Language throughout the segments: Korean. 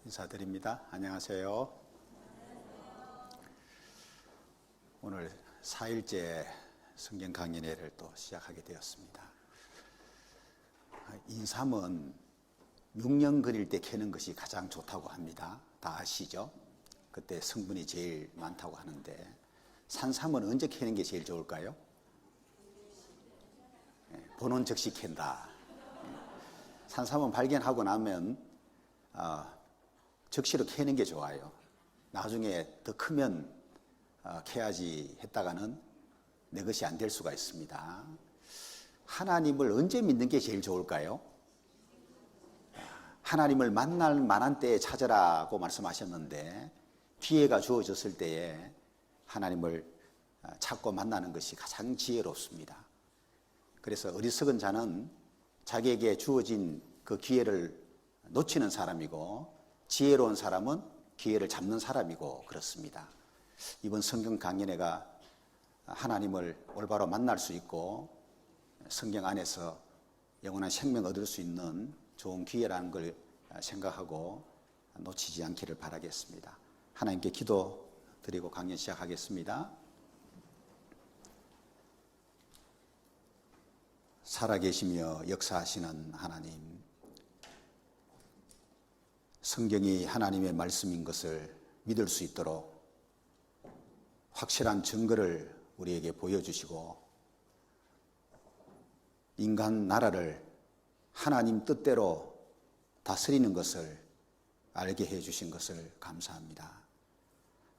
인사드립니다. 안녕하세요. 오늘 4일째 성경 강연회를 또 시작하게 되었습니다. 인삼은 6년 그릴 때 캐는 것이 가장 좋다고 합니다. 다 아시죠? 그때 성분이 제일 많다고 하는데 산삼은 언제 캐는 게 제일 좋을까요? 보는 즉시 캔다. 산삼은 발견하고 나면 즉시로 캐는 게 좋아요. 나중에 더 크면 캐야지 했다가는 내 것이 안 될 수가 있습니다. 하나님을 언제 믿는 게 제일 좋을까요? 하나님을 만날 만한 때에 찾으라고 말씀하셨는데 기회가 주어졌을 때에 하나님을 찾고 만나는 것이 가장 지혜롭습니다. 그래서 어리석은 자는 자기에게 주어진 그 기회를 놓치는 사람이고 지혜로운 사람은 기회를 잡는 사람이고 그렇습니다. 이번 성경 강연회가 하나님을 올바로 만날 수 있고 성경 안에서 영원한 생명 얻을 수 있는 좋은 기회라는 걸 생각하고 놓치지 않기를 바라겠습니다. 하나님께 기도 드리고 강연 시작하겠습니다. 살아계시며 역사하시는 하나님, 성경이 하나님의 말씀인 것을 믿을 수 있도록 확실한 증거를 우리에게 보여주시고 인간 나라를 하나님 뜻대로 다스리는 것을 알게 해주신 것을 감사합니다.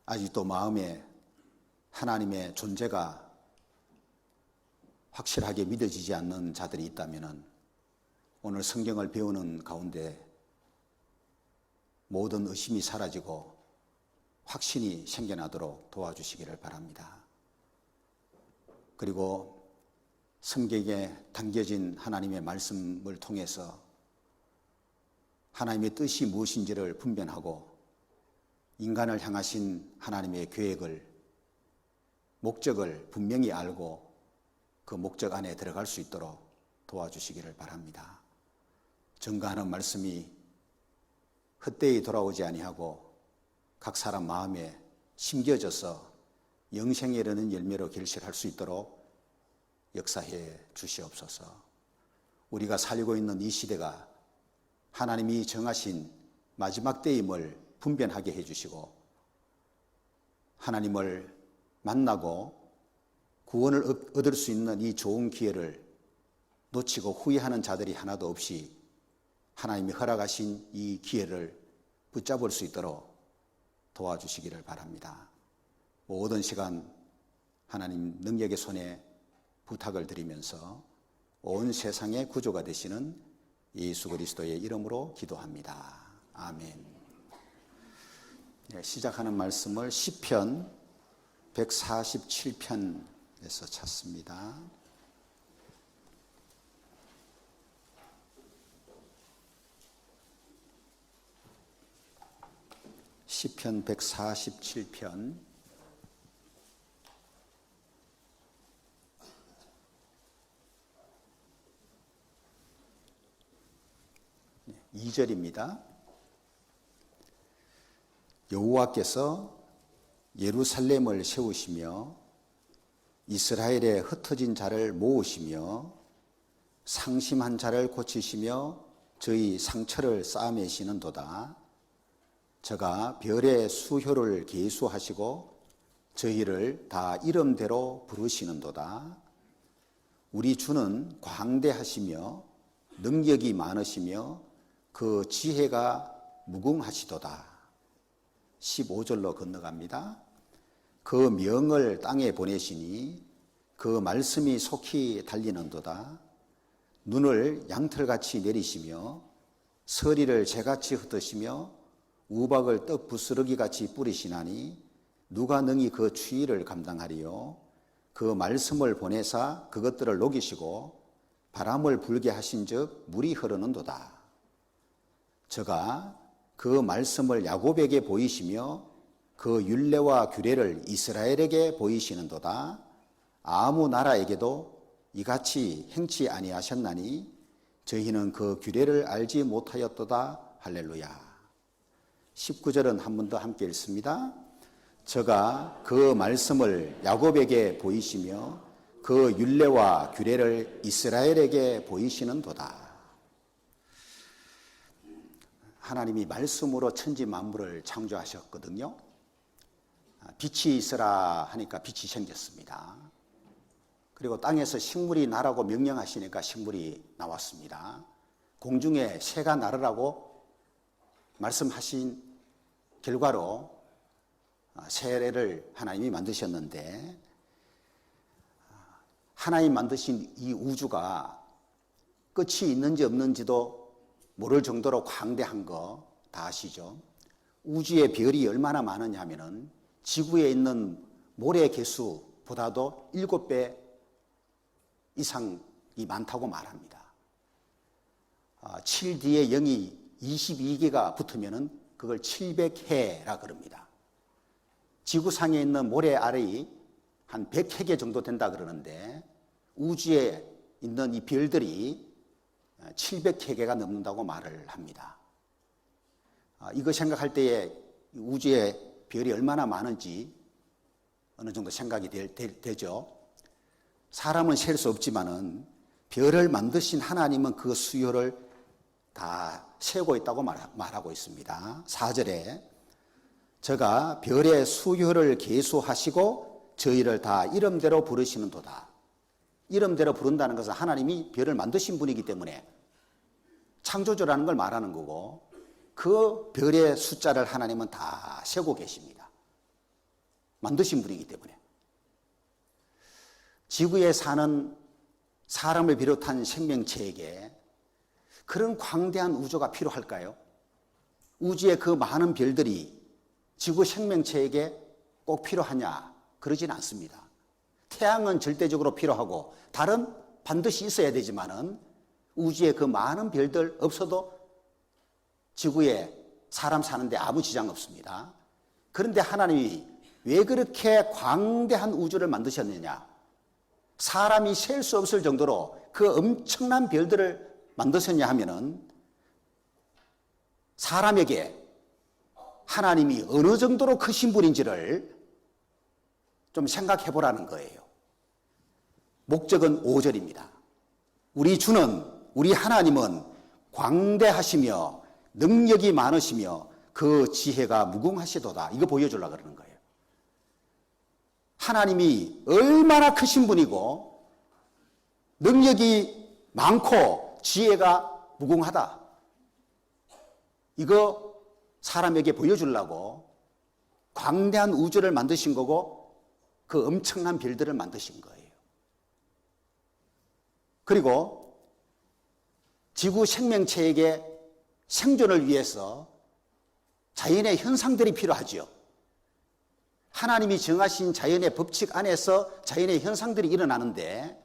아직도 마음에 하나님의 존재가 확실하게 믿어지지 않는 자들이 있다면 오늘 성경을 배우는 가운데 모든 의심이 사라지고 확신이 생겨나도록 도와주시기를 바랍니다. 그리고 성경에 담겨진 하나님의 말씀을 통해서 하나님의 뜻이 무엇인지를 분별하고 인간을 향하신 하나님의 계획을, 목적을 분명히 알고 그 목적 안에 들어갈 수 있도록 도와주시기를 바랍니다. 증거하는 말씀이 헛되이 돌아오지 아니하고 각 사람 마음에 심겨져서 영생에 이르는 열매로 결실할 수 있도록 역사해 주시옵소서. 우리가 살고 있는 이 시대가 하나님이 정하신 마지막 때임을 분별하게 해주시고 하나님을 만나고 구원을 얻을 수 있는 이 좋은 기회를 놓치고 후회하는 자들이 하나도 없이 하나님이 허락하신 이 기회를 붙잡을 수 있도록 도와주시기를 바랍니다. 모든 시간 하나님 능력의 손에 부탁을 드리면서 온 세상의 구조가 되시는 예수 그리스도의 이름으로 기도합니다. 아멘. 시작하는 말씀을 시편 147편에서 찾습니다. 시편 147편 2절입니다. 여호와께서 예루살렘을 세우시며 이스라엘의 흩어진 자를 모으시며 상심한 자를 고치시며 저희 상처를 싸매시는도다. 저가 별의 수효를 계수하시고 저희를 다 이름대로 부르시는도다. 우리 주는 광대하시며 능력이 많으시며 그 지혜가 무궁하시도다. 15절로 건너갑니다. 그 명을 땅에 보내시니 그 말씀이 속히 달리는도다. 눈을 양털같이 내리시며 서리를 재같이 흩으시며 우박을 떡 부스러기같이 뿌리시나니 누가 능히 그 추위를 감당하리요. 그 말씀을 보내사 그것들을 녹이시고 바람을 불게 하신즉 물이 흐르는도다. 저가 그 말씀을 야곱에게 보이시며 그 율례와 규례를 이스라엘에게 보이시는도다. 아무 나라에게도 이같이 행치 아니하셨나니 저희는 그 규례를 알지 못하였도다. 할렐루야. 19절은 한 번 더 함께 읽습니다. 저가 그 말씀을 야곱에게 보이시며 그 율례와 규례를 이스라엘에게 보이시는도다. 하나님이 말씀으로 천지 만물을 창조하셨거든요. 빛이 있으라 하니까 빛이 생겼습니다. 그리고 땅에서 식물이 나라고 명령하시니까 식물이 나왔습니다. 공중에 새가 나르라고 말씀하신 결과로 새를 하나님이 만드셨는데, 하나님 만드신 이 우주가 끝이 있는지 없는지도 모를 정도로 광대한 거 다 아시죠? 우주의 별이 얼마나 많으냐 하면은 지구에 있는 모래 개수보다도 7배 이상이 많다고 말합니다. 7 뒤에 0이 22개가 붙으면은 그걸 700해라 그럽니다. 지구상에 있는 모래알이 한 100해계 정도 된다 그러는데, 우주에 있는 이 별들이 700해계가 넘는다고 말을 합니다. 이거 생각할 때에 우주에 별이 얼마나 많은지 어느 정도 생각이 되죠. 사람은 셀 수 없지만은 별을 만드신 하나님은 그 수요를 다 세우고 있다고 말하고 있습니다. 4절에 저가 별의 수요를 계수하시고 저희를 다 이름대로 부르시는도다. 이름대로 부른다는 것은 하나님이 별을 만드신 분이기 때문에 창조주라는 걸 말하는 거고, 그 별의 숫자를 하나님은 다 세고 계십니다. 만드신 분이기 때문에. 지구에 사는 사람을 비롯한 생명체에게 그런 광대한 우주가 필요할까요? 우주의 그 많은 별들이 지구 생명체에게 꼭 필요하냐? 그러진 않습니다. 태양은 절대적으로 필요하고 달은 반드시 있어야 되지만은 우주의 그 많은 별들 없어도 지구에 사람 사는데 아무 지장 없습니다. 그런데 하나님이 왜 그렇게 광대한 우주를 만드셨느냐? 사람이 셀 수 없을 정도로 그 엄청난 별들을 만드셨냐 하면은 사람에게 하나님이 어느 정도로 크신 분인지를 좀 생각해 보라는 거예요. 목적은 5절입니다. 우리 주는, 우리 하나님은 광대하시며 능력이 많으시며 그 지혜가 무궁하시도다. 이거 보여주려고 그러는 거예요. 하나님이 얼마나 크신 분이고 능력이 많고 지혜가 무궁하다. 이거 사람에게 보여주려고 광대한 우주를 만드신 거고 그 엄청난 별들을 만드신 거예요. 그리고 지구 생명체에게 생존을 위해서 자연의 현상들이 필요하지요. 하나님이 정하신 자연의 법칙 안에서 자연의 현상들이 일어나는데,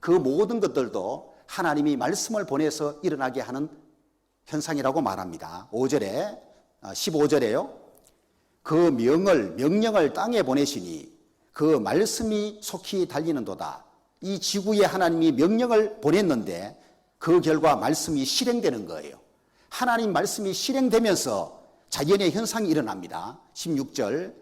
그 모든 것들도 하나님이 말씀을 보내서 일어나게 하는 현상이라고 말합니다. 5절에 15절에요. 그 명령을 땅에 보내시니 그 말씀이 속히 달리는도다. 이 지구에 하나님이 명령을 보냈는데 그 결과 말씀이 실행되는 거예요. 하나님 말씀이 실행되면서 자연의 현상이 일어납니다. 16절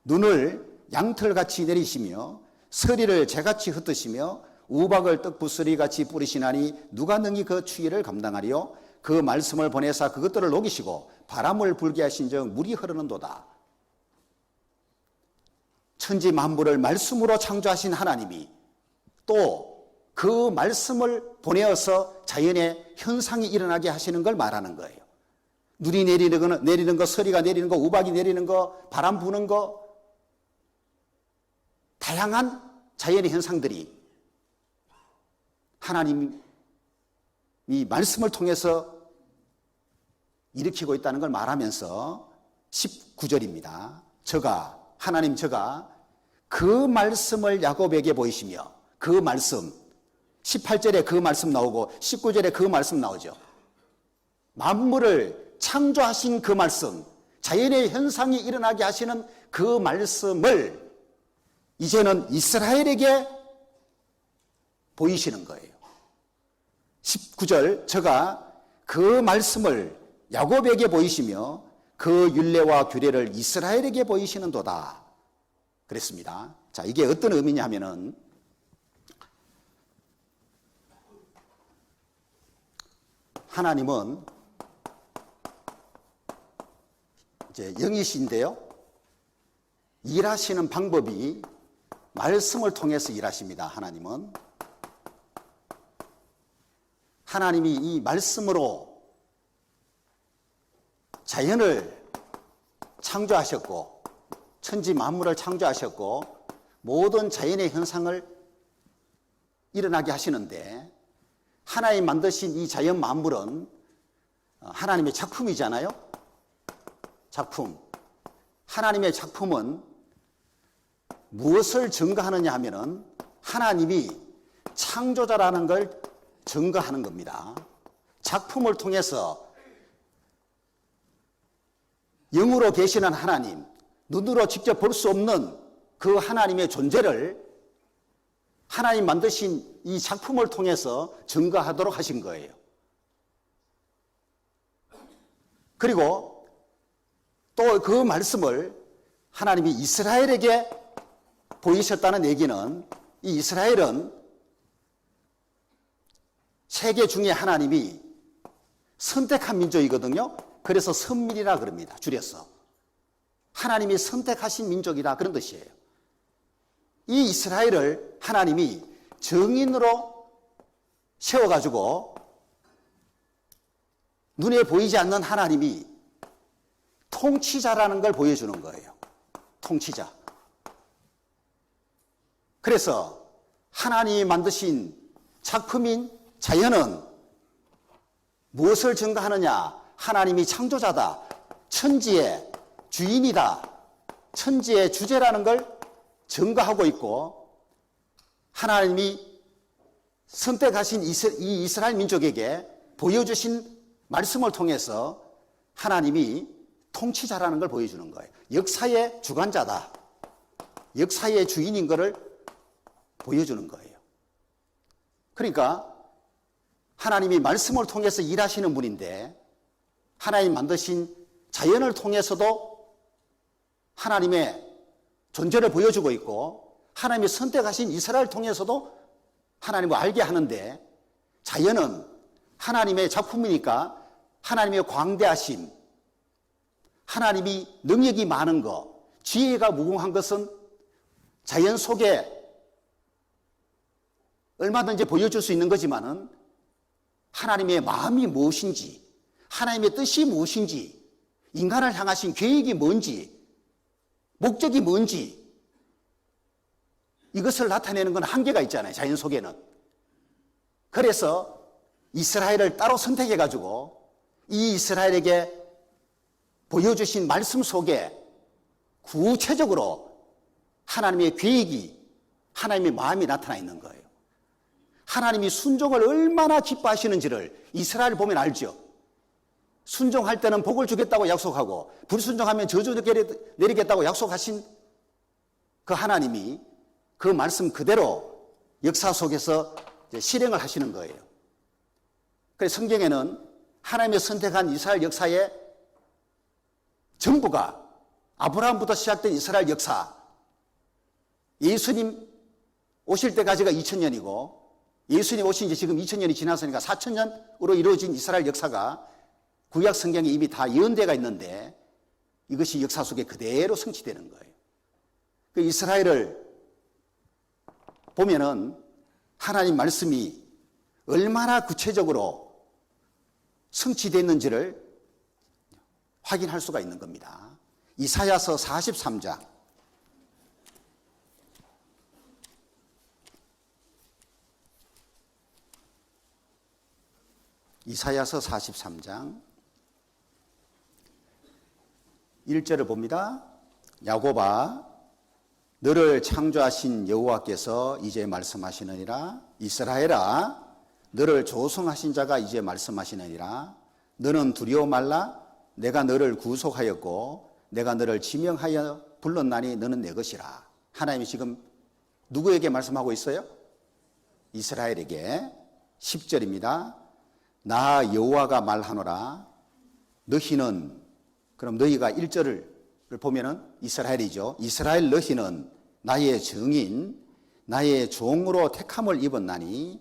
눈을 양털같이 내리시며 서리를 재같이 흩으시며 우박을 떡부스리같이 뿌리시나니 누가 능히 그 추위를 감당하리요? 그 말씀을 보내사 그것들을 녹이시고 바람을 불게 하신즉 물이 흐르는도다. 천지 만물을 말씀으로 창조하신 하나님이 또 그 말씀을 보내어서 자연의 현상이 일어나게 하시는 걸 말하는 거예요. 눈이 내리는 거, 서리가 내리는 거, 우박이 내리는 거, 바람 부는 거, 다양한 자연의 현상들이 하나님이 말씀을 통해서 일으키고 있다는 걸 말하면서 19절입니다. 하나님 저가 그 말씀을 야곱에게 보이시며, 그 말씀, 18절에 그 말씀 나오고 19절에 그 말씀 나오죠. 만물을 창조하신 그 말씀, 자연의 현상이 일어나게 하시는 그 말씀을 이제는 이스라엘에게 보이시는 거예요. 19절 저가 그 말씀을 야곱에게 보이시며 그 율례와 규례를 이스라엘에게 보이시는도다 그랬습니다. 자, 이게 어떤 의미냐 하면은 하나님은 이제 영이신데요, 일하시는 방법이 말씀을 통해서 일하십니다. 하나님이 이 말씀으로 자연을 창조하셨고 천지 만물을 창조하셨고 모든 자연의 현상을 일어나게 하시는데, 하나님 만드신 이 자연 만물은 하나님의 작품이잖아요. 작품. 하나님의 작품은 무엇을 증거하느냐 하면은 하나님이 창조자라는 걸 증거하는 겁니다. 작품을 통해서 영으로 계시는 하나님, 눈으로 직접 볼 수 없는 그 하나님의 존재를 하나님 만드신 이 작품을 통해서 증거하도록 하신 거예요. 그리고 또 그 말씀을 하나님이 이스라엘에게 보이셨다는 얘기는, 이 이스라엘은 세계 중에 하나님이 선택한 민족이거든요. 그래서 선민이라 그럽니다. 줄여서. 하나님이 선택하신 민족이다, 그런 뜻이에요. 이 이스라엘을 하나님이 정인으로 세워가지고 눈에 보이지 않는 하나님이 통치자라는 걸 보여주는 거예요. 통치자. 그래서 하나님이 만드신 작품인 자연은 무엇을 증거하느냐? 하나님이 창조자다, 천지의 주인이다, 천지의 주제라는 걸 증거하고 있고, 하나님이 선택하신 이 이스라엘 민족에게 보여주신 말씀을 통해서 하나님이 통치자라는 걸 보여주는 거예요. 역사의 주관자다, 역사의 주인인 것을 보여주는 거예요. 그러니까 하나님이 말씀을 통해서 일하시는 분인데, 하나님 만드신 자연을 통해서도 하나님의 존재를 보여주고 있고, 하나님이 선택하신 이스라엘을 통해서도 하나님을 알게 하는데, 자연은 하나님의 작품이니까 하나님의 광대하심, 하나님이 능력이 많은 것, 지혜가 무궁한 것은 자연 속에 얼마든지 보여줄 수 있는 거지만은 하나님의 마음이 무엇인지, 하나님의 뜻이 무엇인지, 인간을 향하신 계획이 뭔지, 목적이 뭔지, 이것을 나타내는 건 한계가 있잖아요, 자연 속에는. 그래서 이스라엘을 따로 선택해가지고 이 이스라엘에게 보여주신 말씀 속에 구체적으로 하나님의 계획이, 하나님의 마음이 나타나 있는 거예요. 하나님이 순종을 얼마나 기뻐하시는지를 이스라엘 보면 알죠. 순종할 때는 복을 주겠다고 약속하고, 불순종하면 저주 내리겠다고 약속하신 그 하나님이 그 말씀 그대로 역사 속에서 실행을 하시는 거예요. 그래서 성경에는 하나님이 선택한 이스라엘 역사의 전부가, 아브라함부터 시작된 이스라엘 역사, 예수님 오실 때까지가 2000년이고 예수님 오신 지 지금 2000년이 지났으니까 4000년으로 이루어진 이스라엘 역사가 구약 성경에 이미 다 예언대가 있는데, 이것이 역사 속에 그대로 성취되는 거예요. 그 이스라엘을 보면은 하나님 말씀이 얼마나 구체적으로 성취됐는지를 확인할 수가 있는 겁니다. 이사야서 43장. 이사야서 43장 1절을 봅니다. 야곱아, 너를 창조하신 여호와께서 이제 말씀하시느니라. 이스라엘아, 너를 조성하신 자가 이제 말씀하시느니라. 너는 두려워 말라. 내가 너를 구속하였고 내가 너를 지명하여 불렀나니 너는 내 것이라. 하나님이 지금 누구에게 말씀하고 있어요? 이스라엘에게. 10절입니다. 나 여호와가 말하노라. 너희는 그럼 너희가 1절을 보면은 이스라엘이죠. 이스라엘 너희는 나의 증인, 나의 종으로 택함을 입었나니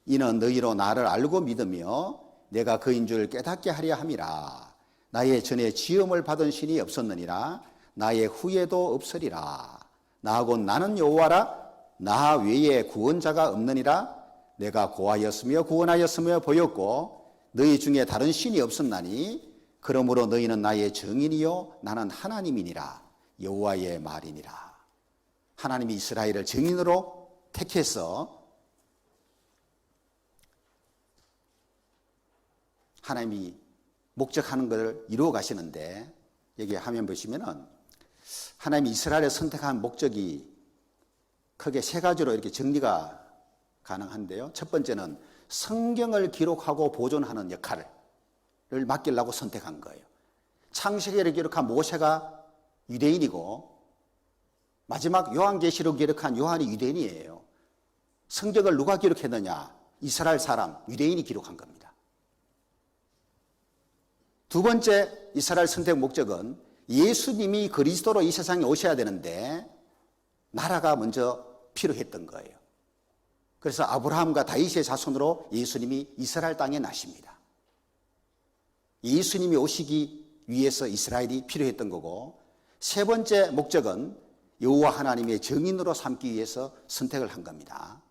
이는 너희로 나를 알고 믿으며 내가 그인 줄 깨닫게 하려 함이라. 나의 전에 지음을 받은 신이 없었느니라. 나의 후에도 없으리라. 나하고 나는 여호와라. 나 외에 구원자가 없느니라. 내가 고하였으며 구원하였으며 보였고 너희 중에 다른 신이 없었나니 그러므로 너희는 나의 증인이요 나는 하나님이니라. 여호와의 말이니라. 하나님이 이스라엘을 증인으로 택해서 하나님이 목적하는 것을 이루어 가시는데, 여기 화면 보시면은 하나님이 이스라엘을 선택한 목적이 크게 세 가지로 이렇게 정리가 가능한데요. 첫 번째는 성경을 기록하고 보존하는 역할을 맡기려고 선택한 거예요. 창세기를 기록한 모세가 유대인이고 마지막 요한계시록 기록한 요한이 유대인이에요. 성경을 누가 기록했느냐? 이스라엘 사람, 유대인이 기록한 겁니다. 두 번째 이스라엘 선택 목적은 예수님이 그리스도로 이 세상에 오셔야 되는데 나라가 먼저 필요했던 거예요. 그래서 아브라함과 다윗의 자손으로 예수님이 이스라엘 땅에 나십니다. 예수님이 오시기 위해서 이스라엘이 필요했던 거고, 세 번째 목적은 여호와 하나님의 증인으로 삼기 위해서 선택을 한 겁니다.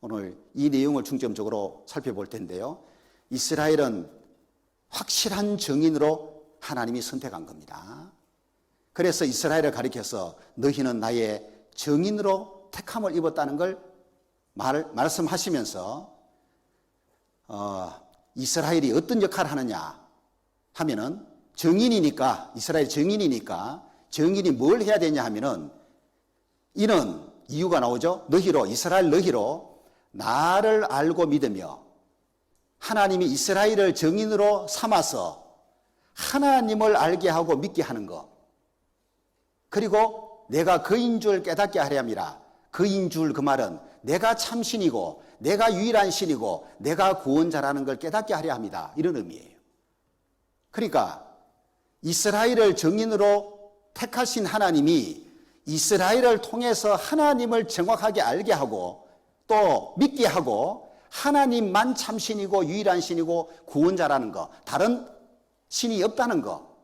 오늘 이 내용을 중점적으로 살펴볼 텐데요. 이스라엘은 확실한 증인으로 하나님이 선택한 겁니다. 그래서 이스라엘을 가리켜서 너희는 나의 증인으로 택함을 입었다는 걸 말씀하시면서 이스라엘이 어떤 역할을 하느냐 하면은 증인이니까, 이스라엘 증인이니까 증인이 뭘 해야 되냐 하면은 이는 이유가 나오죠. 너희로, 이스라엘 너희로 나를 알고 믿으며 하나님이 이스라엘을 증인으로 삼아서 하나님을 알게 하고 믿게 하는 것, 그리고 내가 그인 줄 깨닫게 하려 함이라. 그인 줄 그 말은 내가 참신이고 내가 유일한 신이고 내가 구원자라는 걸 깨닫게 하려 합니다. 이런 의미예요. 그러니까 이스라엘을 증인으로 택하신 하나님이 이스라엘을 통해서 하나님을 정확하게 알게 하고 또 믿게 하고 하나님만 참신이고 유일한 신이고 구원자라는 거, 다른 신이 없다는 거,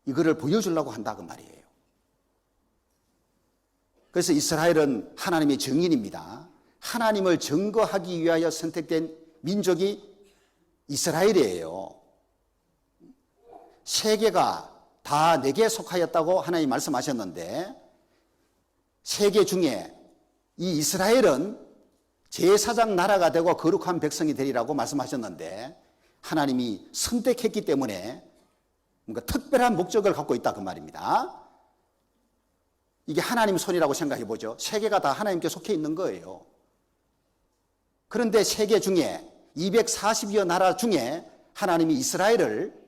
이거를 보여주려고 한다 그 말이에요. 그래서 이스라엘은 하나님의 증인입니다. 하나님을 증거하기 위하여 선택된 민족이 이스라엘이에요. 세계가 다 내게 속하였다고 하나님 말씀하셨는데, 세계 중에 이 이스라엘은 제사장 나라가 되고 거룩한 백성이 되리라고 말씀하셨는데, 하나님이 선택했기 때문에 뭔가 특별한 목적을 갖고 있다 그 말입니다. 이게 하나님 손이라고 생각해 보죠. 세계가 다 하나님께 속해 있는 거예요. 그런데 세계 중에 240여 나라 중에 하나님이 이스라엘을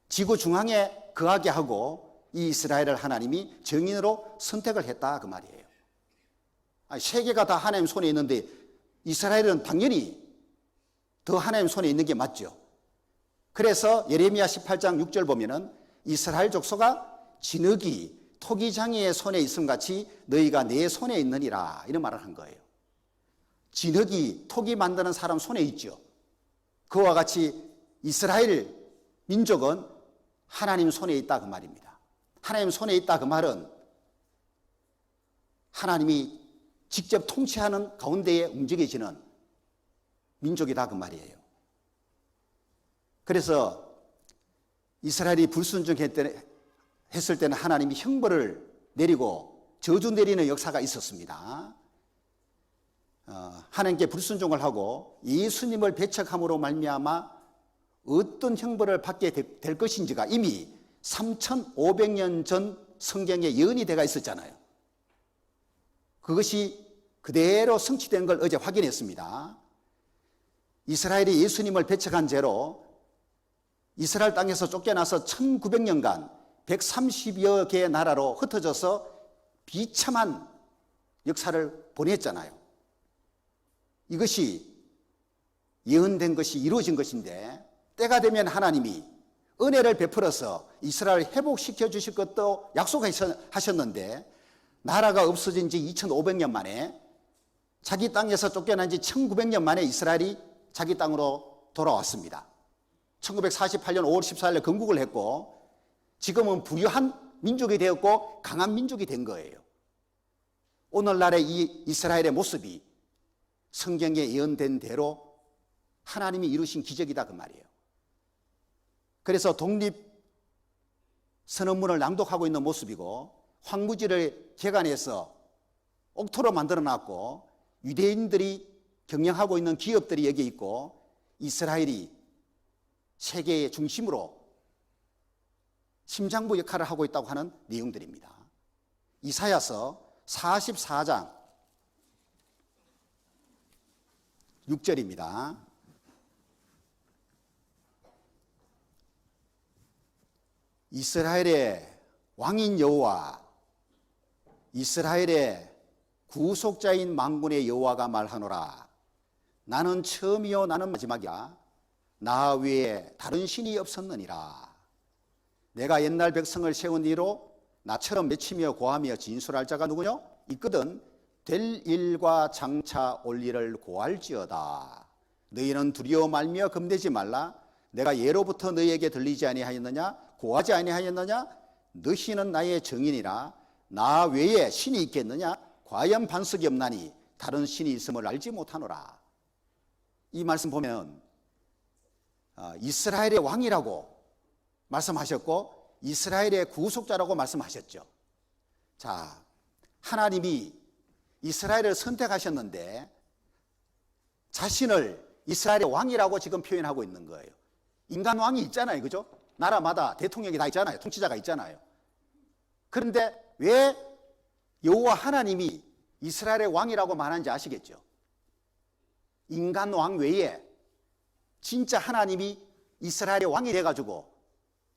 지구 중앙에 거하게 하고 이 이스라엘을 하나님이 증인으로 선택을 했다 그 말이에요. 아니, 세계가 다 하나님 손에 있는데 이스라엘은 당연히 더 하나님 손에 있는 게 맞죠. 그래서 예레미야 18장 6절 보면은 이스라엘 족속아 진흙이 토기장이의 손에 있음 같이 너희가 내 손에 있느니라, 이런 말을 한 거예요. 진흙이 토기 만드는 사람 손에 있죠. 그와 같이 이스라엘 민족은 하나님 손에 있다 그 말입니다. 하나님 손에 있다 그 말은 하나님이 직접 통치하는 가운데에 움직여지는 민족이다 그 말이에요. 그래서 이스라엘이 불순종했을 때는 하나님이 형벌을 내리고 저주 내리는 역사가 있었습니다. 하나님께 불순종을 하고 예수님을 배척함으로 말미암아 어떤 형벌을 받게 될 것인지가 이미 3,500년 전 성경에 예언이 되어 있었잖아요. 그것이 그대로 성취된 걸 어제 확인했습니다. 이스라엘이 예수님을 배척한 죄로 이스라엘 땅에서 쫓겨나서 1900년간 130여 개의 나라로 흩어져서 비참한 역사를 보냈잖아요. 이것이 예언된 것이 이루어진 것인데, 때가 되면 하나님이 은혜를 베풀어서 이스라엘을 회복시켜 주실 것도 약속하셨는데 나라가 없어진 지 2500년 만에 자기 땅에서 쫓겨난 지 1900년 만에 이스라엘이 자기 땅으로 돌아왔습니다. 1948년 5월 14일에 건국을 했고 지금은 부유한 민족이 되었고 강한 민족이 된 거예요. 오늘날의 이 이스라엘의 모습이 성경에 예언된 대로 하나님이 이루신 기적이다 그 말이에요. 그래서 독립선언문을 낭독하고 있는 모습이고 황무지를 개간해서 옥토로 만들어놨고 유대인들이 경영하고 있는 기업들이 여기 있고 이스라엘이 세계의 중심으로 심장부 역할을 하고 있다고 하는 내용들입니다. 이사야서 44장 6절입니다. 이스라엘의 왕인 여호와 이스라엘의 구속자인 만군의 여호와가 말하노라. 나는 처음이요 나는 마지막이야. 나 외에 다른 신이 없었느니라. 내가 옛날 백성을 세운 이로 나처럼 맺히며 고하며 진술할 자가 누구냐? 있거든 될 일과 장차 올 일을 고할지어다. 너희는 두려워 말며 겁내지 말라. 내가 예로부터 너희에게 들리지 아니하였느냐? 고하지 아니하였느냐? 너희는 나의 증인이라. 나 외에 신이 있겠느냐? 과연 반석이 없나니 다른 신이 있음을 알지 못하노라. 이 말씀 보면 이스라엘의 왕이라고 말씀하셨고 이스라엘의 구속자라고 말씀하셨죠. 자, 하나님이 이스라엘을 선택하셨는데 자신을 이스라엘의 왕이라고 지금 표현하고 있는 거예요. 인간 왕이 있잖아요. 그죠? 나라마다 대통령이 다 있잖아요. 통치자가 있잖아요. 그런데 왜 여호와 하나님이 이스라엘의 왕이라고 말하는지 아시겠죠? 인간 왕 외에 진짜 하나님이 이스라엘의 왕이 돼가지고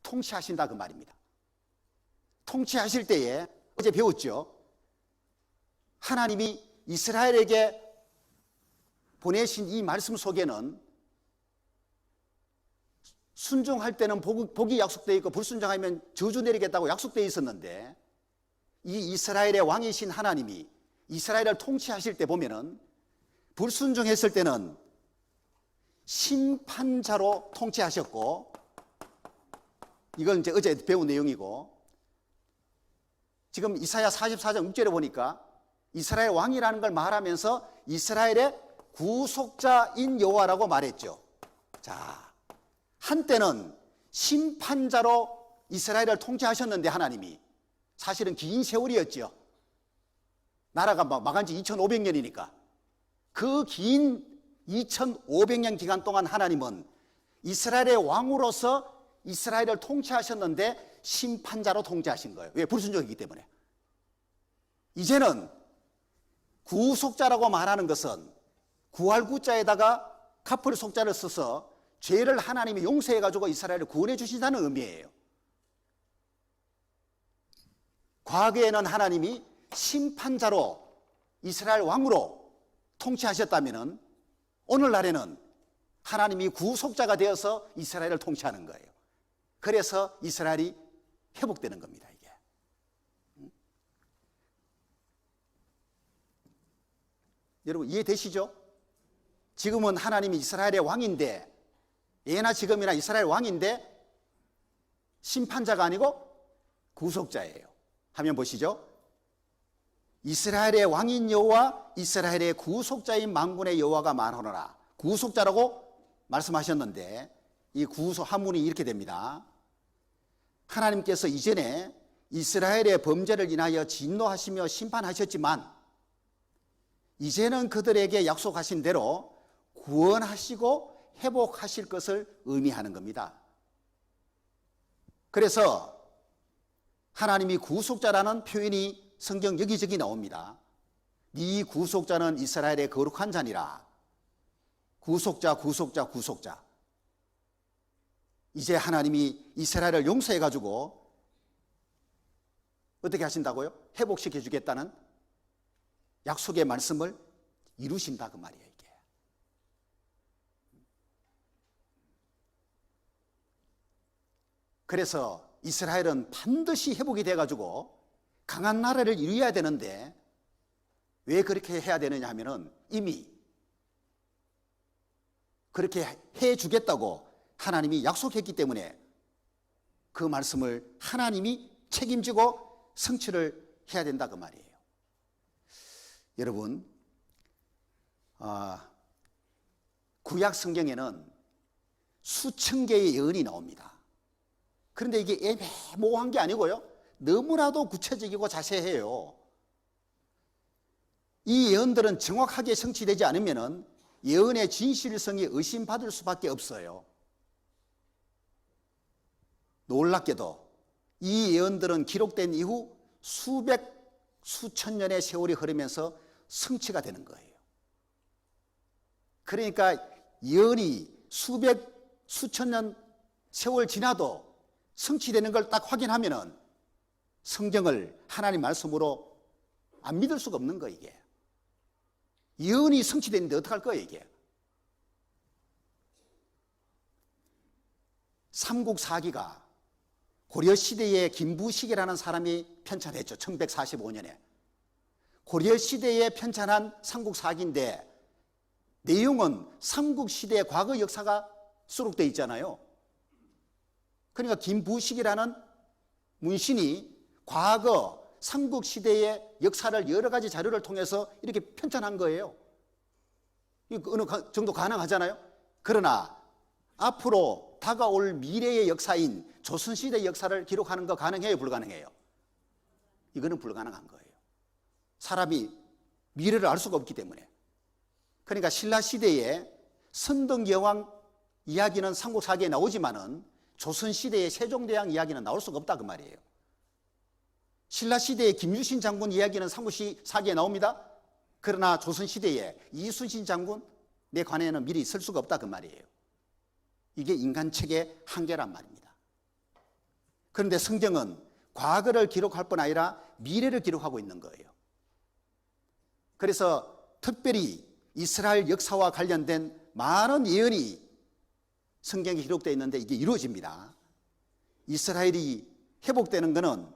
통치하신다 그 말입니다. 통치하실 때에 어제 배웠죠? 하나님이 이스라엘에게 보내신 이 말씀 속에는 순종할 때는 복이 약속되어 있고 불순종하면 저주 내리겠다고 약속되어 있었는데 이 이스라엘의 왕이신 하나님이 이스라엘을 통치하실 때 보면은 불순종했을 때는 심판자로 통치하셨고 이건 이제 어제 배운 내용이고 지금 이사야 44장 6절에 보니까 이스라엘 왕이라는 걸 말하면서 이스라엘의 구속자인 여호와라고 말했죠. 자, 한때는 심판자로 이스라엘을 통치하셨는데 하나님이 사실은 긴 세월이었죠. 나라가 망한 지 2500년이니까 그 긴 2500년 기간 동안 하나님은 이스라엘의 왕으로서 이스라엘을 통치하셨는데 심판자로 통치하신 거예요. 왜? 불순종이기 때문에. 이제는 구속자라고 말하는 것은 구할 구자에다가 갚을 속자를 써서 죄를 하나님이 용서해가지고 이스라엘을 구원해 주신다는 의미예요. 과거에는 하나님이 심판자로 이스라엘 왕으로 통치하셨다면 오늘날에는 하나님이 구속자가 되어서 이스라엘을 통치하는 거예요. 그래서 이스라엘이 회복되는 겁니다. 이게. 여러분 이해되시죠? 지금은 하나님이 이스라엘의 왕인데 예나 지금이나 이스라엘 왕인데 심판자가 아니고 구속자예요. 화면 보시죠. 이스라엘의 왕인 여호와 이스라엘의 구속자인 만군의 여호와가 말하노라. 구속자라고 말씀하셨는데 이 구속 한문이 이렇게 됩니다. 하나님께서 이전에 이스라엘의 범죄를 인하여 진노하시며 심판하셨지만 이제는 그들에게 약속하신 대로 구원하시고 회복하실 것을 의미하는 겁니다. 그래서 하나님이 구속자라는 표현이 성경 여기저기 나옵니다. 네 구속자는 이스라엘의 거룩한 자니라. 구속자, 구속자, 구속자. 이제 하나님이 이스라엘을 용서해가지고 어떻게 하신다고요? 회복시켜 주겠다는 약속의 말씀을 이루신다 그 말이에요. 이게. 그래서 이스라엘은 반드시 회복이 돼가지고 강한 나라를 이루어야 되는데 왜 그렇게 해야 되느냐 하면은 이미 그렇게 해 주겠다고 하나님이 약속했기 때문에 그 말씀을 하나님이 책임지고 성취를 해야 된다 그 말이에요. 여러분, 구약 성경에는 수천 개의 예언이 나옵니다. 그런데 이게 애매모호한 게 아니고요, 너무나도 구체적이고 자세해요. 이 예언들은 정확하게 성취되지 않으면 예언의 진실성이 의심받을 수밖에 없어요. 놀랍게도 이 예언들은 기록된 이후 수천 년의 세월이 흐르면서 성취가 되는 거예요. 그러니까 예언이 수천 년 세월 지나도 성취되는 걸 딱 확인하면은 성경을 하나님 말씀으로 안 믿을 수가 없는 거예요, 이게. 예언이 성취됐는데 어떡할 거예요, 이게. 삼국사기가 고려시대에 김부식이라는 사람이 편찬했죠. 1145년에. 고려시대에 편찬한 삼국사기인데 내용은 삼국시대의 과거 역사가 수록되어 있잖아요. 그러니까 김부식이라는 문신이 과거 삼국시대의 역사를 여러 가지 자료를 통해서 이렇게 편찬한 거예요. 이거 어느 정도 가능하잖아요. 그러나 앞으로 다가올 미래의 역사인 조선시대의 역사를 기록하는 거 가능해요, 불가능해요? 이거는 불가능한 거예요. 사람이 미래를 알 수가 없기 때문에. 그러니까 신라시대의 선덕여왕 이야기는 삼국사기에 나오지만은 조선시대의 세종대왕 이야기는 나올 수가 없다 그 말이에요. 신라시대의 김유신 장군 이야기는 삼국사기에 나옵니다. 그러나 조선시대의 이순신 장군에 관해는 미리 쓸 수가 없다 그 말이에요. 이게 인간책의 한계란 말입니다. 그런데 성경은 과거를 기록할 뿐 아니라 미래를 기록하고 있는 거예요. 그래서 특별히 이스라엘 역사와 관련된 많은 예언이 성경에 기록되어 있는데 이게 이루어집니다. 이스라엘이 회복되는 것은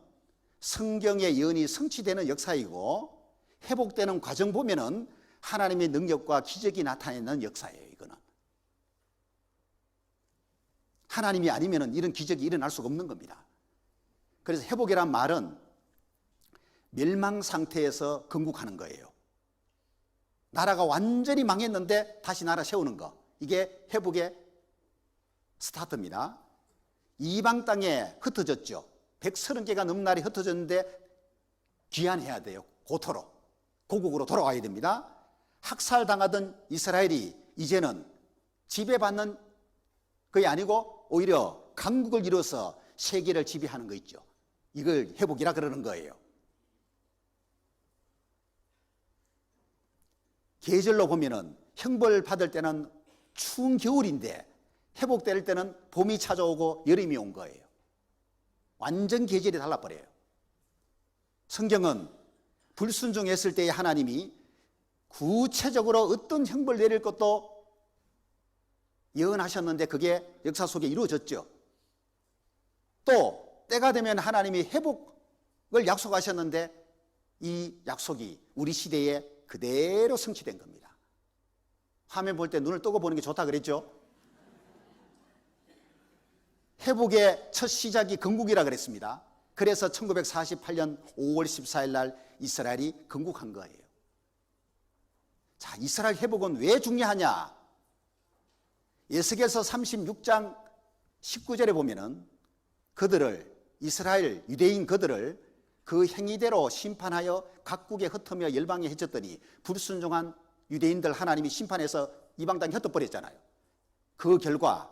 성경의 예언이 성취되는 역사이고, 회복되는 과정 보면은 하나님의 능력과 기적이 나타내는 역사예요, 이거는. 하나님이 아니면은 이런 기적이 일어날 수가 없는 겁니다. 그래서 회복이란 말은 멸망 상태에서 건국하는 거예요. 나라가 완전히 망했는데 다시 나라 세우는 거. 이게 회복의 스타트입니다. 이방 땅에 흩어졌죠. 130개가 넘는 날이 흩어졌는데 귀환해야 돼요. 고토로. 고국으로 돌아와야 됩니다. 학살당하던 이스라엘이 이제는 지배받는 그게 아니고 오히려 강국을 이뤄서 세계를 지배하는 거 있죠. 이걸 회복이라 그러는 거예요. 계절로 보면은 형벌 받을 때는 추운 겨울인데 회복될 때는 봄이 찾아오고 여름이 온 거예요. 완전 계절이 달라버려요. 성경은 불순종했을 때의 하나님이 구체적으로 어떤 형벌 내릴 것도 예언하셨는데 그게 역사 속에 이루어졌죠. 또 때가 되면 하나님이 회복을 약속하셨는데 이 약속이 우리 시대에 그대로 성취된 겁니다. 화면 볼 때 눈을 뜨고 보는 게 좋다 그랬죠. 회복의 첫 시작이 건국이라 그랬습니다. 그래서 1948년 5월 14일 날 이스라엘이 건국한 거예요. 자, 이스라엘 회복은 왜 중요하냐? 에스겔서 36장 19절에 보면은 그들을, 이스라엘 유대인 그들을 그 행위대로 심판하여 각국에 흩으며 열방에 해쳤더니 불순종한 유대인들 하나님이 심판해서 이방 땅에 흩어버렸잖아요. 그 결과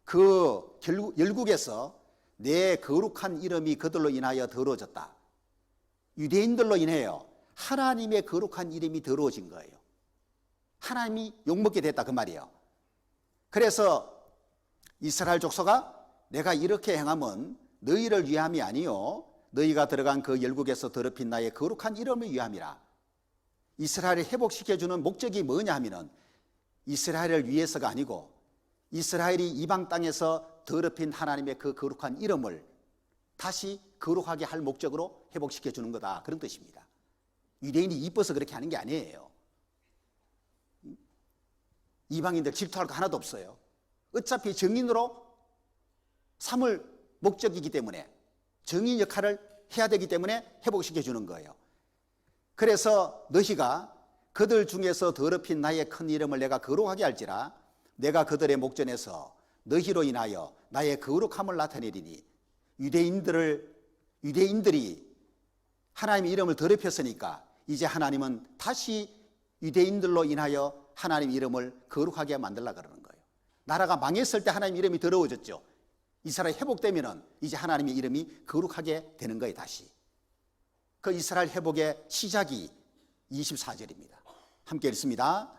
그 열국에서 내 거룩한 이름이 그들로 인하여 더러워졌다. 유대인들로 인해요 하나님의 거룩한 이름이 더러워진 거예요. 하나님이 욕먹게 됐다 그 말이에요. 그래서 이스라엘 족속아, 내가 이렇게 행함은 너희를 위함이 아니요 너희가 들어간 그 열국에서 더럽힌 나의 거룩한 이름을 위함이라. 이스라엘을 회복시켜주는 목적이 뭐냐 하면은 이스라엘을 위해서가 아니고 이스라엘이 이방 땅에서 중에서 더럽힌 하나님의 그 거룩한 이름을 다시 거룩하게 할 목적으로 회복시켜 주는 거다, 그런 뜻입니다. 유대인이 이뻐서 그렇게 하는 게 아니에요. 이방인들 질투할 거 하나도 없어요. 어차피 정인으로 삼을 목적이기 때문에, 정인 역할을 해야 되기 때문에 회복시켜 주는 거예요. 그래서 너희가 그들 중에서 더럽힌 나의 큰 이름을 내가 거룩하게 할지라 내가 그들의 목전에서 너희로 인하여 나의 거룩함을 나타내리니, 유대인들이 하나님의 이름을 더럽혔으니까 이제 하나님은 다시 유대인들로 인하여 하나님의 이름을 거룩하게 만들려고 그러는 거예요. 나라가 망했을 때 하나님의 이름이 더러워졌죠. 이스라엘 회복되면은 이제 하나님의 이름이 거룩하게 되는 거예요, 다시. 그 이스라엘 회복의 시작이 24절입니다. 함께 읽습니다.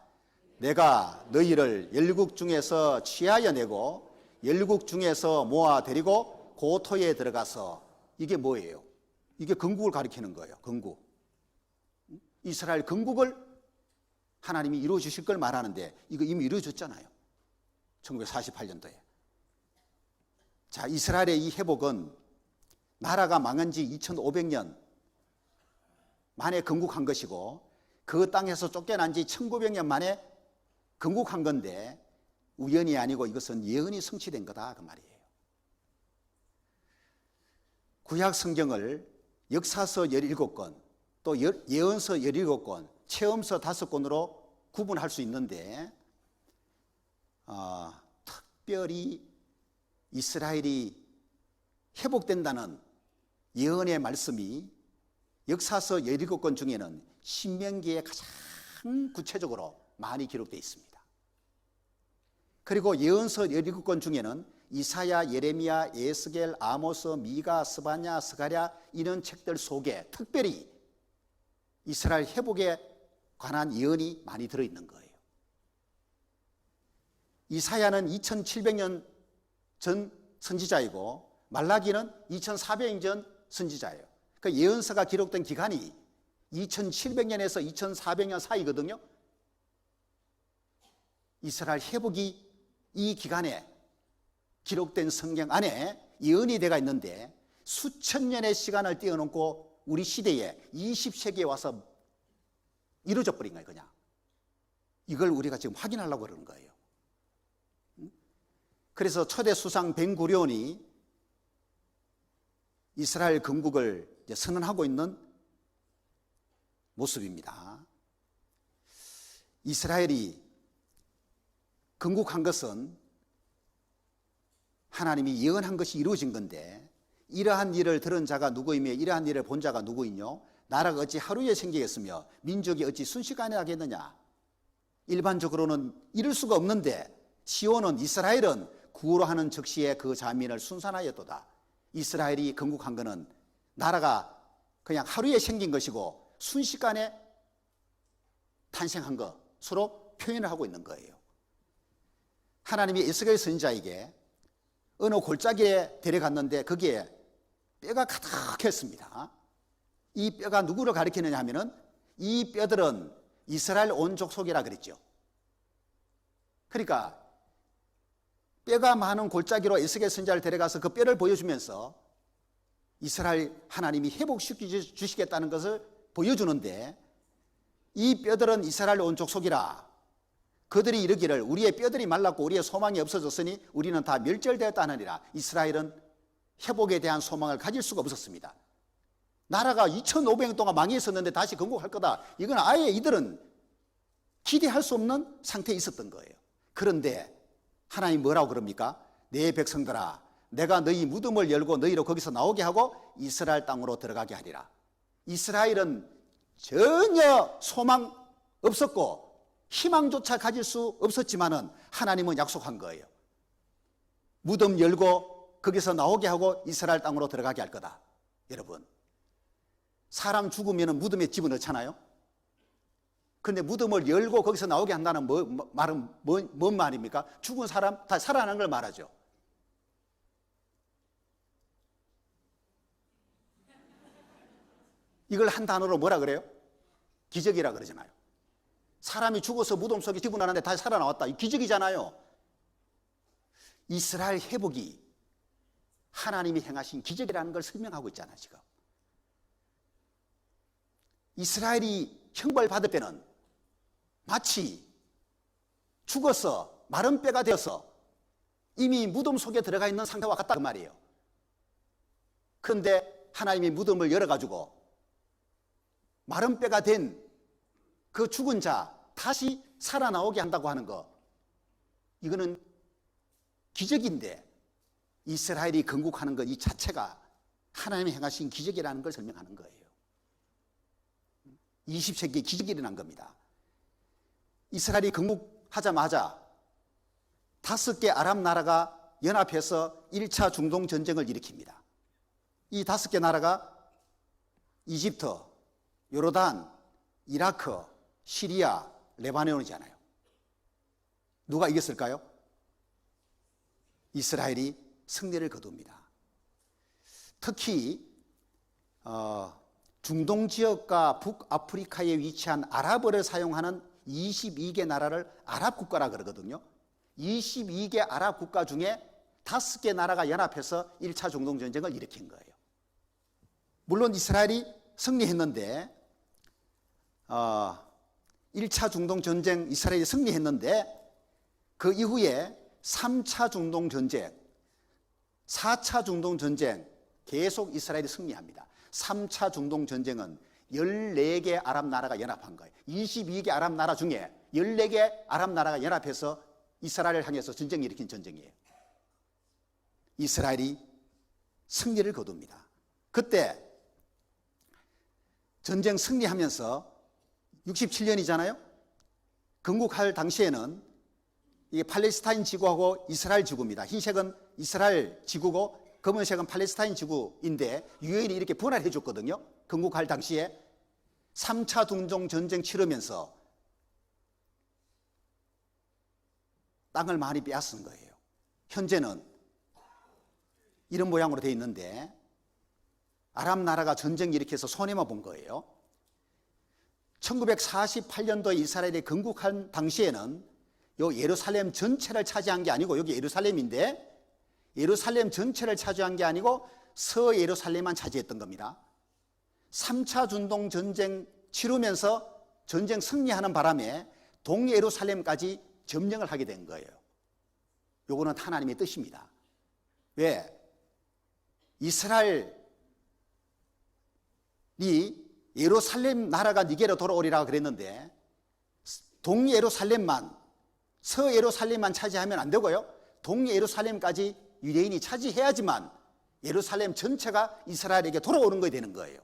내가 너희를 열국 중에서 취하여 내고 열국 중에서 모아 데리고 고토에 들어가서, 이게 뭐예요? 이게 건국을 가리키는 거예요. 건국. 이스라엘 건국을 하나님이 이루어 주실 걸 말하는데 이거 이미 이루어졌잖아요. 1948년도에. 자, 이스라엘의 이 회복은 나라가 망한 지 2500년 만에 건국한 것이고, 그 땅에서 쫓겨난 지 1900년 만에 건국한 건데 우연이 아니고 이것은 예언이 성취된 거다, 그 말이에요. 구약 성경을 역사서 17권, 또 예언서 17권, 체험서 5권으로 구분할 수 있는데, 특별히 이스라엘이 회복된다는 예언의 말씀이 역사서 17권 중에는 신명기에 가장 구체적으로 많이 기록되어 있습니다. 그리고 예언서 17권 중에는 이사야, 예레미야, 에스겔, 아모스, 미가, 스바냐, 스가랴 이런 책들 속에 특별히 이스라엘 회복에 관한 예언이 많이 들어있는 거예요. 이사야는 2700년 전 선지자이고 말라기는 2400년 전 선지자예요. 그 예언서가 기록된 기간이 2700년에서 2400년 사이거든요. 이스라엘 회복이 이 기간에 기록된 성경 안에 예언이 되어 있는데, 수천 년의 시간을 뛰어넘고 우리 시대에 20세기에 와서 이루어져 버린 거예요, 그냥. 이걸 우리가 지금 확인하려고 그러는 거예요. 그래서 초대 수상 벤구리온이 이스라엘 건국을 이제 선언하고 있는 모습입니다. 이스라엘이 건국한 것은 하나님이 예언한 것이 이루어진 건데, 이러한 일을 들은 자가 누구이며 이러한 일을 본 자가 누구이뇨? 나라가 어찌 하루에 생기겠으며 민족이 어찌 순식간에 하겠느냐? 일반적으로는 이룰 수가 없는데 시온은, 이스라엘은 구호로 하는 즉시에 그 자민을 순산하였도다. 이스라엘이 건국한 것은 나라가 그냥 하루에 생긴 것이고 순식간에 탄생한 것으로 표현을 하고 있는 거예요. 하나님이 에스겔 선지자에게 어느 골짜기에 데려갔는데 거기에 뼈가 가득했습니다. 이 뼈가 누구를 가리키느냐 하면은 이 뼈들은 이스라엘 온 족속이라 그랬죠. 그러니까 뼈가 많은 골짜기로 에스겔 선지자를 데려가서 그 뼈를 보여주면서 이스라엘 하나님이 회복시켜 주시겠다는 것을 보여주는데, 이 뼈들은 이스라엘 온 족속이라. 그들이 이르기를 우리의 뼈들이 말랐고 우리의 소망이 없어졌으니 우리는 다 멸절되었다 하느니라. 이스라엘은 회복에 대한 소망을 가질 수가 없었습니다. 나라가 2500년 동안 망해 있었는데 다시 건국할 거다, 이건 아예 이들은 기대할 수 없는 상태에 있었던 거예요. 그런데 하나님 뭐라고 그럽니까? 내 백성들아, 내가 너희 무덤을 열고 너희로 거기서 나오게 하고 이스라엘 땅으로 들어가게 하리라. 이스라엘은 전혀 소망 없었고 희망조차 가질 수 없었지만은 하나님은 약속한 거예요. 무덤 열고 거기서 나오게 하고 이스라엘 땅으로 들어가게 할 거다. 여러분, 사람 죽으면 무덤에 집어넣잖아요. 근데 무덤을 열고 거기서 나오게 한다는 말은 뭔 말입니까? 죽은 사람 다 살아나는 걸 말하죠. 이걸 한 단어로 뭐라 그래요? 기적이라 그러잖아요. 사람이 죽어서 무덤 속에 집어넣었는데 다시 살아나왔다. 이 기적이잖아요. 이스라엘 회복이 하나님이 행하신 기적이라는 걸 설명하고 있잖아 지금. 이스라엘이 형벌받을 때는 마치 죽어서 마른 뼈가 되어서 이미 무덤 속에 들어가 있는 상태와 같다 그 말이에요. 그런데 하나님이 무덤을 열어가지고 마른 뼈가 된 그 죽은 자 다시 살아나오게 한다고 하는 거, 이거는 기적인데 이스라엘이 건국하는 것 이 자체가 하나님이 행하신 기적이라는 걸 설명하는 거예요. 20세기에 기적이 일어난 겁니다. 이스라엘이 건국하자마자 5개 아랍 나라가 연합해서 1차 중동 전쟁을 일으킵니다. 이 5개 나라가 이집트, 요르단, 이라크, 시리아, 레바논이잖아요. 누가 이겼을까요? 이스라엘이 승리를 거둡니다. 특히 중동 지역과 북아프리카에 위치한 아랍어를 사용하는 22개 나라를 아랍 국가라 그러거든요. 22개 아랍 국가 중에 5개 나라가 연합해서 1차 중동 전쟁을 일으킨 거예요. 물론 이스라엘이 승리했는데 1차 중동 전쟁 이스라엘이 승리했는데 그 이후에 3차 중동 전쟁, 4차 중동 전쟁 계속 이스라엘이 승리합니다. 3차 중동 전쟁은 14개 아랍 나라가 연합한 거예요. 22개 아랍 나라 중에 14개 아랍 나라가 연합해서 이스라엘을 향해서 전쟁을 일으킨 전쟁이에요. 이스라엘이 승리를 거둡니다. 그때 전쟁 승리하면서 67년이잖아요. 건국할 당시에는 이게 팔레스타인 지구하고 이스라엘 지구입니다. 흰색은 이스라엘 지구고 검은색은 팔레스타인 지구인데 유엔이 이렇게 분할해 줬거든요. 건국할 당시에 3차 중동 전쟁 치르면서 땅을 많이 빼앗은 거예요. 현재는 이런 모양으로 되어 있는데 아랍 나라가 전쟁 일으켜서 손해만 본 거예요. 1948년도에 이스라엘이 건국한 당시에는 요 예루살렘 전체를 차지한 게 아니고, 여기 예루살렘인데 예루살렘 전체를 차지한 게 아니고 서예루살렘만 차지했던 겁니다. 3차 중동 전쟁 치르면서 전쟁 승리하는 바람에 동예루살렘까지 점령을 하게 된 거예요. 요거는 하나님의 뜻입니다. 왜? 이스라엘이 예루살렘 나라가 니게로 돌아오리라 그랬는데 동예루살렘만, 서예루살렘만 차지하면 안 되고요. 동예루살렘까지 유대인이 차지해야지만 예루살렘 전체가 이스라엘에게 돌아오는 것이 되는 거예요.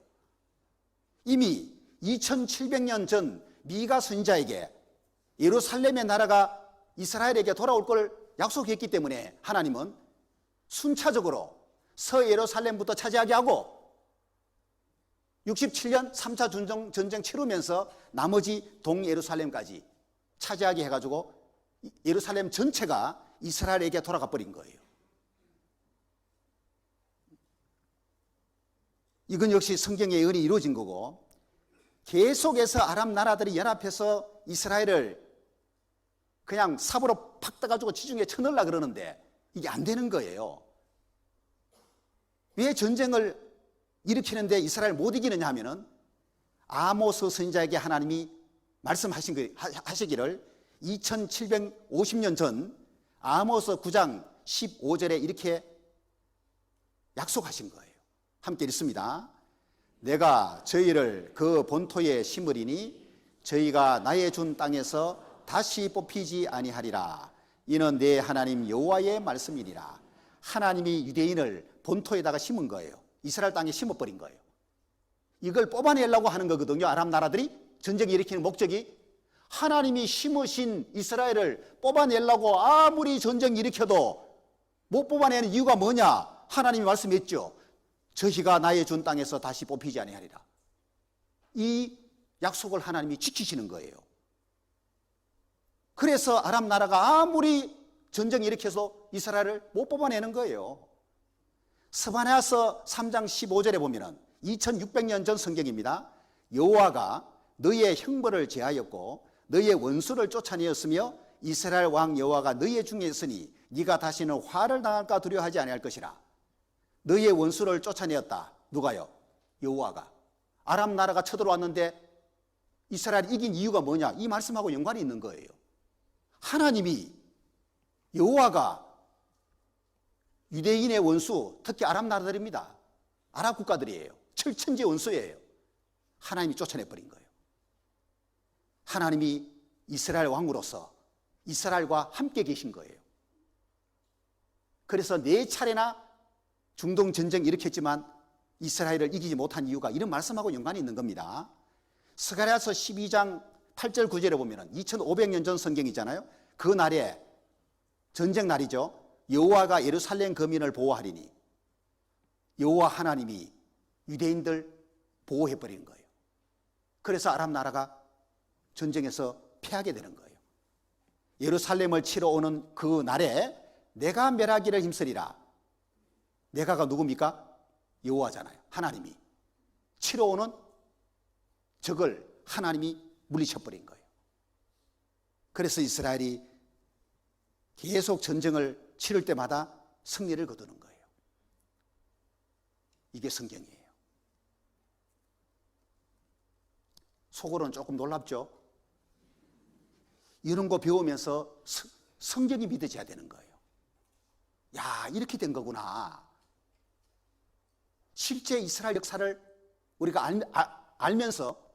이미 2700년 전 미가 선지자에게 예루살렘의 나라가 이스라엘에게 돌아올 걸 약속했기 때문에 하나님은 순차적으로 서예루살렘부터 차지하게 하고 67년 3차 중동 전쟁 치르면서 나머지 동예루살렘까지 차지하게 해가지고 예루살렘 전체가 이스라엘에게 돌아가 버린 거예요. 이건 역시 성경의 예언이 이루어진 거고, 계속해서 아랍 나라들이 연합해서 이스라엘을 그냥 삽으로 팍 떠가지고 지중해 쳐넣으려고 그러는데 이게 안 되는 거예요. 왜 전쟁을 일으키는데 이스라엘 못 이기느냐 하면은 아모스 선지자에게 하나님이 말씀하시기를 2750년 전 아모스 9장 15절에 이렇게 약속하신 거예요. 함께 읽습니다. 내가 저희를 그 본토에 심으리니 저희가 나의 준 땅에서 다시 뽑히지 아니하리라. 이는 내 하나님 여호와의 말씀이니라. 하나님이 유대인을 본토에다가 심은 거예요. 이스라엘 땅에 심어버린 거예요. 이걸 뽑아내려고 하는 거거든요. 아랍 나라들이 전쟁을 일으키는 목적이 하나님이 심으신 이스라엘을 뽑아내려고 아무리 전쟁 일으켜도 못 뽑아내는 이유가 뭐냐? 하나님이 말씀했죠. 저희가 나의 준 땅에서 다시 뽑히지 아니하리라. 이 약속을 하나님이 지키시는 거예요. 그래서 아랍 나라가 아무리 전쟁 일으켜서 이스라엘을 못 뽑아내는 거예요. 스바냐서 3장 15절에 보면은 2600년 전 성경입니다. 여호와가 너희의 형벌을 제하였고 너희의 원수를 쫓아내었으며 이스라엘 왕 여호와가 너희 중에 있으니 네가 다시는 화를 당할까 두려워하지 아니할 것이라. 너희의 원수를 쫓아내었다. 누가요? 여호와가. 아람 나라가 쳐들어왔는데 이스라엘이 이긴 이유가 뭐냐? 이 말씀하고 연관이 있는 거예요. 하나님이, 여호와가 유대인의 원수, 특히 아랍 나라들입니다. 아랍 국가들이에요. 철천지 원수예요. 하나님이 쫓아내버린 거예요. 하나님이 이스라엘 왕으로서 이스라엘과 함께 계신 거예요. 그래서 4차례나 중동 전쟁 일으켰지만 이스라엘을 이기지 못한 이유가 이런 말씀하고 연관이 있는 겁니다. 스가랴서 12장 8절 9절에 보면 2500년 전 성경이잖아요. 그 날에 전쟁 날이죠. 여호와가 예루살렘 거민을 보호하리니, 여호와 하나님이 유대인들 보호해버린 거예요. 그래서 아랍 나라가 전쟁에서 패하게 되는 거예요. 예루살렘을 치러 오는 그 날에 내가 멸하기를 힘쓰리라. 내가가 누굽니까? 여호와잖아요. 하나님이 치러 오는 적을 하나님이 물리쳐버린 거예요. 그래서 이스라엘이 계속 전쟁을 치를 때마다 승리를 거두는 거예요. 이게 성경이에요. 속으로는 조금 놀랍죠? 이런 거 배우면서 성경이 믿어져야 되는 거예요. 야, 이렇게 된 거구나. 실제 이스라엘 역사를 우리가 알면서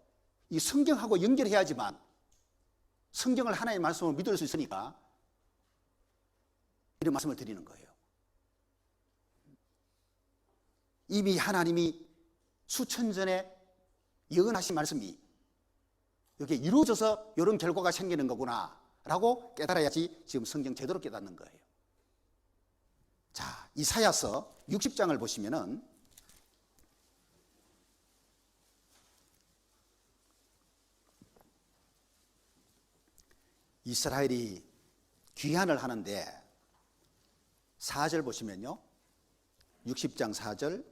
이 성경하고 연결해야지만 성경을 하나님의 말씀으로 믿을 수 있으니까 이런 말씀을 드리는 거예요. 이미 하나님이 수천 전에 예언하신 말씀이 이렇게 이루어져서 이런 결과가 생기는 거구나 라고 깨달아야지 지금 성경 제대로 깨닫는 거예요. 자, 이사야서 60장을 보시면은 이스라엘이 귀환을 하는데 4절 보시면요. 60장 4절.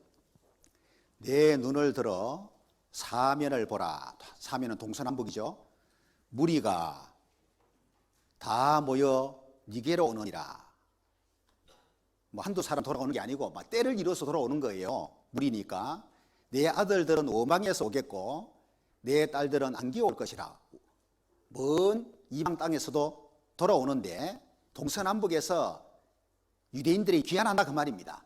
내 눈을 들어 사면을 보라. 사면은 동서남북이죠. 무리가 다 모여 니게로 오느니라. 뭐 한두 사람 돌아오는 게 아니고 막 때를 이뤄서 돌아오는 거예요. 무리니까. 내 아들들은 오망에서 오겠고 내 딸들은 안기어 올 것이라. 먼 이방 땅에서도 돌아오는데 동서남북에서 유대인들이 귀환한다 그 말입니다.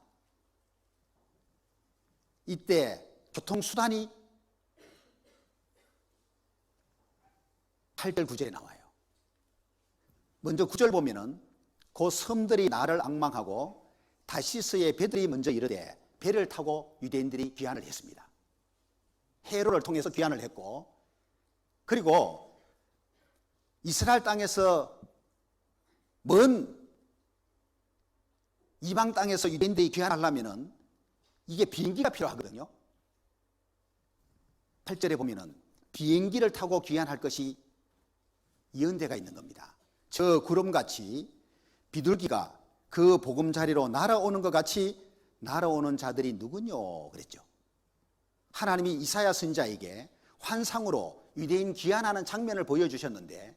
이때 교통수단이 8절 9절에 나와요. 먼저 9절 보면은 그 섬들이 나를 앙망하고 다시스의 배들이 먼저 이르되 배를 타고 유대인들이 귀환을 했습니다. 해로를 통해서 귀환을 했고, 그리고 이스라엘 땅에서 먼 이방 땅에서 유대인들이 귀환하려면은 이게 비행기가 필요하거든요. 8절에 보면은 비행기를 타고 귀환할 것이 예언대가 있는 겁니다. 저 구름같이 비둘기가 그 보금자리로 날아오는 것 같이 날아오는 자들이 누구뇨 그랬죠. 하나님이 이사야 선지자에게 환상으로 유대인 귀환하는 장면을 보여주셨는데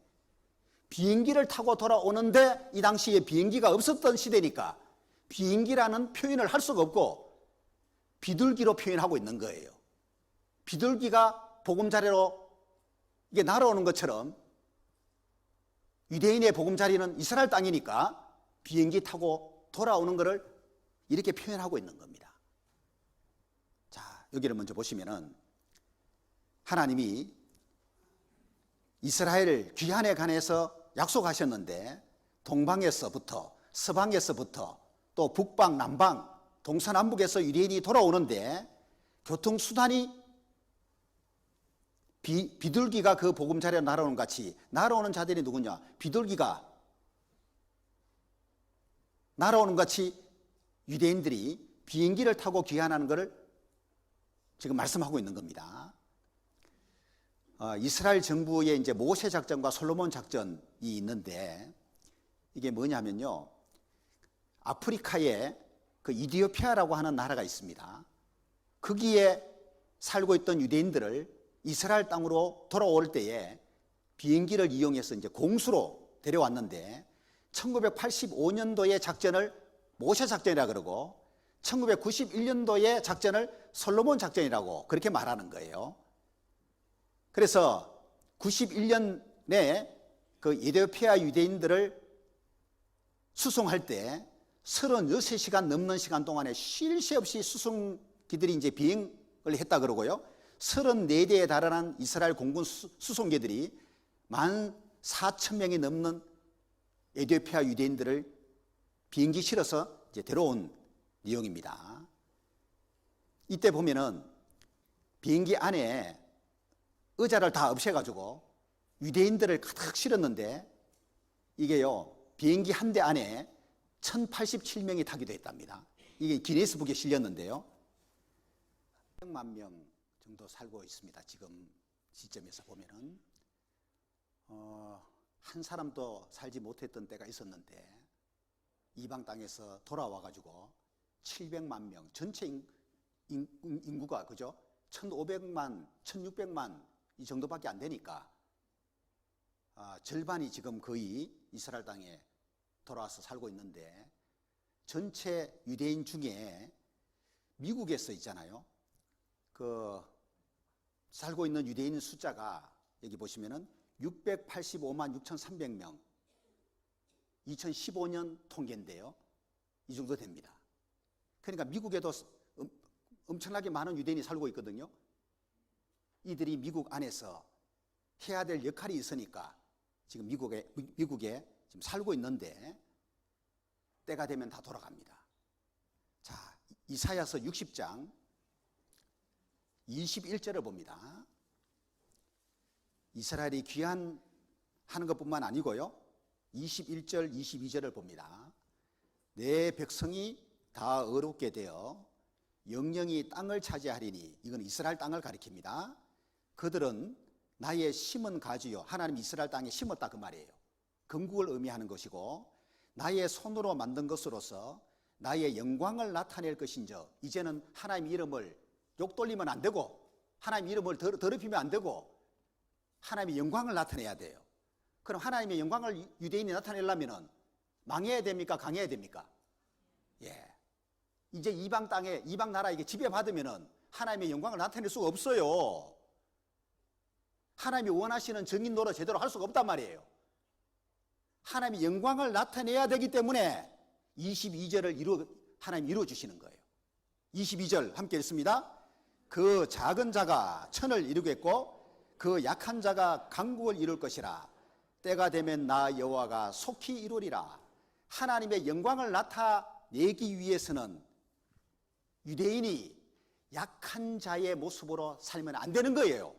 비행기를 타고 돌아오는데 이 당시에 비행기가 없었던 시대니까 비행기라는 표현을 할 수가 없고 비둘기로 표현하고 있는 거예요. 비둘기가 보금자리로 이게 날아오는 것처럼 유대인의 보금자리는 이스라엘 땅이니까 비행기 타고 돌아오는 것을 이렇게 표현하고 있는 겁니다. 자, 여기를 먼저 보시면은 하나님이 이스라엘 귀환에 관해서 약속하셨는데 동방에서부터 서방에서부터 또 북방 남방 동서남북에서 유대인이 돌아오는데 교통수단이 비둘기가 그 보금자리에 날아오는 같이 날아오는 자들이 누구냐? 비둘기가 날아오는 같이 유대인들이 비행기를 타고 귀환하는 것을 지금 말씀하고 있는 겁니다. 이스라엘 정부의 이제 모세 작전과 솔로몬 작전이 있는데 이게 뭐냐면요. 아프리카에 그 이디오피아라고 하는 나라가 있습니다. 거기에 살고 있던 유대인들을 이스라엘 땅으로 돌아올 때에 비행기를 이용해서 이제 공수로 데려왔는데 1985년도의 작전을 모세 작전이라 그러고 1991년도의 작전을 솔로몬 작전이라고 그렇게 말하는 거예요. 그래서 91년에 그 에티오피아 유대인들을 수송할 때 36시간 넘는 시간 동안에 쉴 새 없이 수송기들이 이제 비행을 했다 그러고요. 34대에 달하는 이스라엘 공군 수송기들이 14,000명이 넘는 에티오피아 유대인들을 비행기 실어서 이제 데려온 내용입니다. 이때 보면은 비행기 안에 의자를 다 없애가지고 유대인들을 가득 실었는데 이게요, 비행기 한 대 안에 1,087명이 타기도 했답니다. 이게 기네스북에 실렸는데요. 100만 명 정도 살고 있습니다. 지금 시점에서 보면은. 한 사람도 살지 못했던 때가 있었는데 이방 땅에서 돌아와가지고 700만 명, 전체 인구가 그죠? 1,500만, 1,600만 이 정도밖에 안 되니까 절반이 지금 거의 이스라엘 땅에 돌아와서 살고 있는데 전체 유대인 중에 미국에서 있잖아요. 그 살고 있는 유대인 숫자가 여기 보시면은 685만 6,300명 2015년 통계인데요. 이 정도 됩니다. 그러니까 미국에도 엄청나게 많은 유대인이 살고 있거든요. 이들이 미국 안에서 해야 될 역할이 있으니까 지금 미국에 지금 살고 있는데 때가 되면 다 돌아갑니다. 자, 이사야서 60장 21절을 봅니다. 이스라엘이 귀환하는 것뿐만 아니고요. 21절, 22절을 봅니다. 내 백성이 다 어렵게 되어 영영이 땅을 차지하리니, 이건 이스라엘 땅을 가리킵니다. 그들은 나의 심은 가지요. 하나님 이스라엘 땅에 심었다 그 말이에요. 건국을 의미하는 것이고 나의 손으로 만든 것으로서 나의 영광을 나타낼 것인저, 이제는 하나님 이름을 욕돌리면 안 되고 하나님 이름을 더럽히면 안 되고 하나님의 영광을 나타내야 돼요. 그럼 하나님의 영광을 유대인이 나타내려면 망해야 됩니까? 강해야 됩니까? 예. 이제 이방 땅에, 이방 나라에게 지배받으면 하나님의 영광을 나타낼 수가 없어요. 하나님이 원하시는 정인 노릇 제대로 할 수가 없단 말이에요. 하나님의 영광을 나타내야 되기 때문에 22절을 하나님이 이루어주시는 거예요. 22절 함께 읽습니다. 그 작은 자가 천을 이루겠고 그 약한 자가 강국을 이룰 것이라. 때가 되면 나 여호와가 속히 이루리라. 하나님의 영광을 나타내기 위해서는 유대인이 약한 자의 모습으로 살면 안 되는 거예요.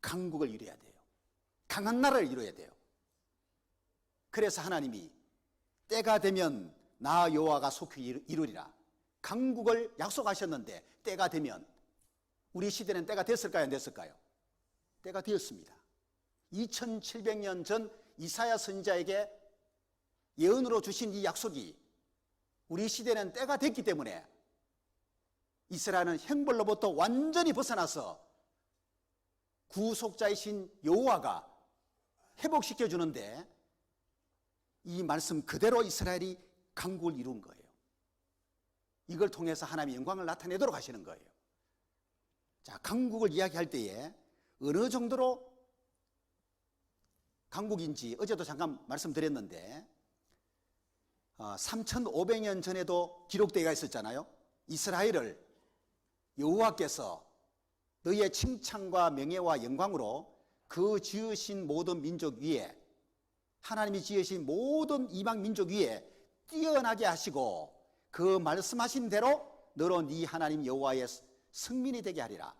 강국을 이루어야 돼요. 강한 나라를 이루어야 돼요. 그래서 하나님이 때가 되면 나 여호와가 속히 이루리라. 강국을 약속하셨는데 때가 되면, 우리 시대는 때가 됐을까요? 안 됐을까요? 때가 되었습니다. 2700년 전 이사야 선지자에게 예언으로 주신 이 약속이 우리 시대는 때가 됐기 때문에 이스라엘은 형벌로부터 완전히 벗어나서 구속자이신 여호와가 회복시켜 주는데 이 말씀 그대로 이스라엘이 강국을 이룬 거예요. 이걸 통해서 하나님의 영광을 나타내도록 하시는 거예요. 자, 강국을 이야기할 때에 어느 정도로 강국인지 어제도 잠깐 말씀드렸는데 3500년 전에도 기록되어 있었잖아요. 이스라엘을 여호와께서 너희의 칭찬과 명예와 영광으로 그 지으신 모든 민족 위에, 하나님이 지으신 모든 이방 민족 위에 뛰어나게 하시고 그 말씀하신 대로 너로 네 하나님 여호와의 성민이 되게 하리라.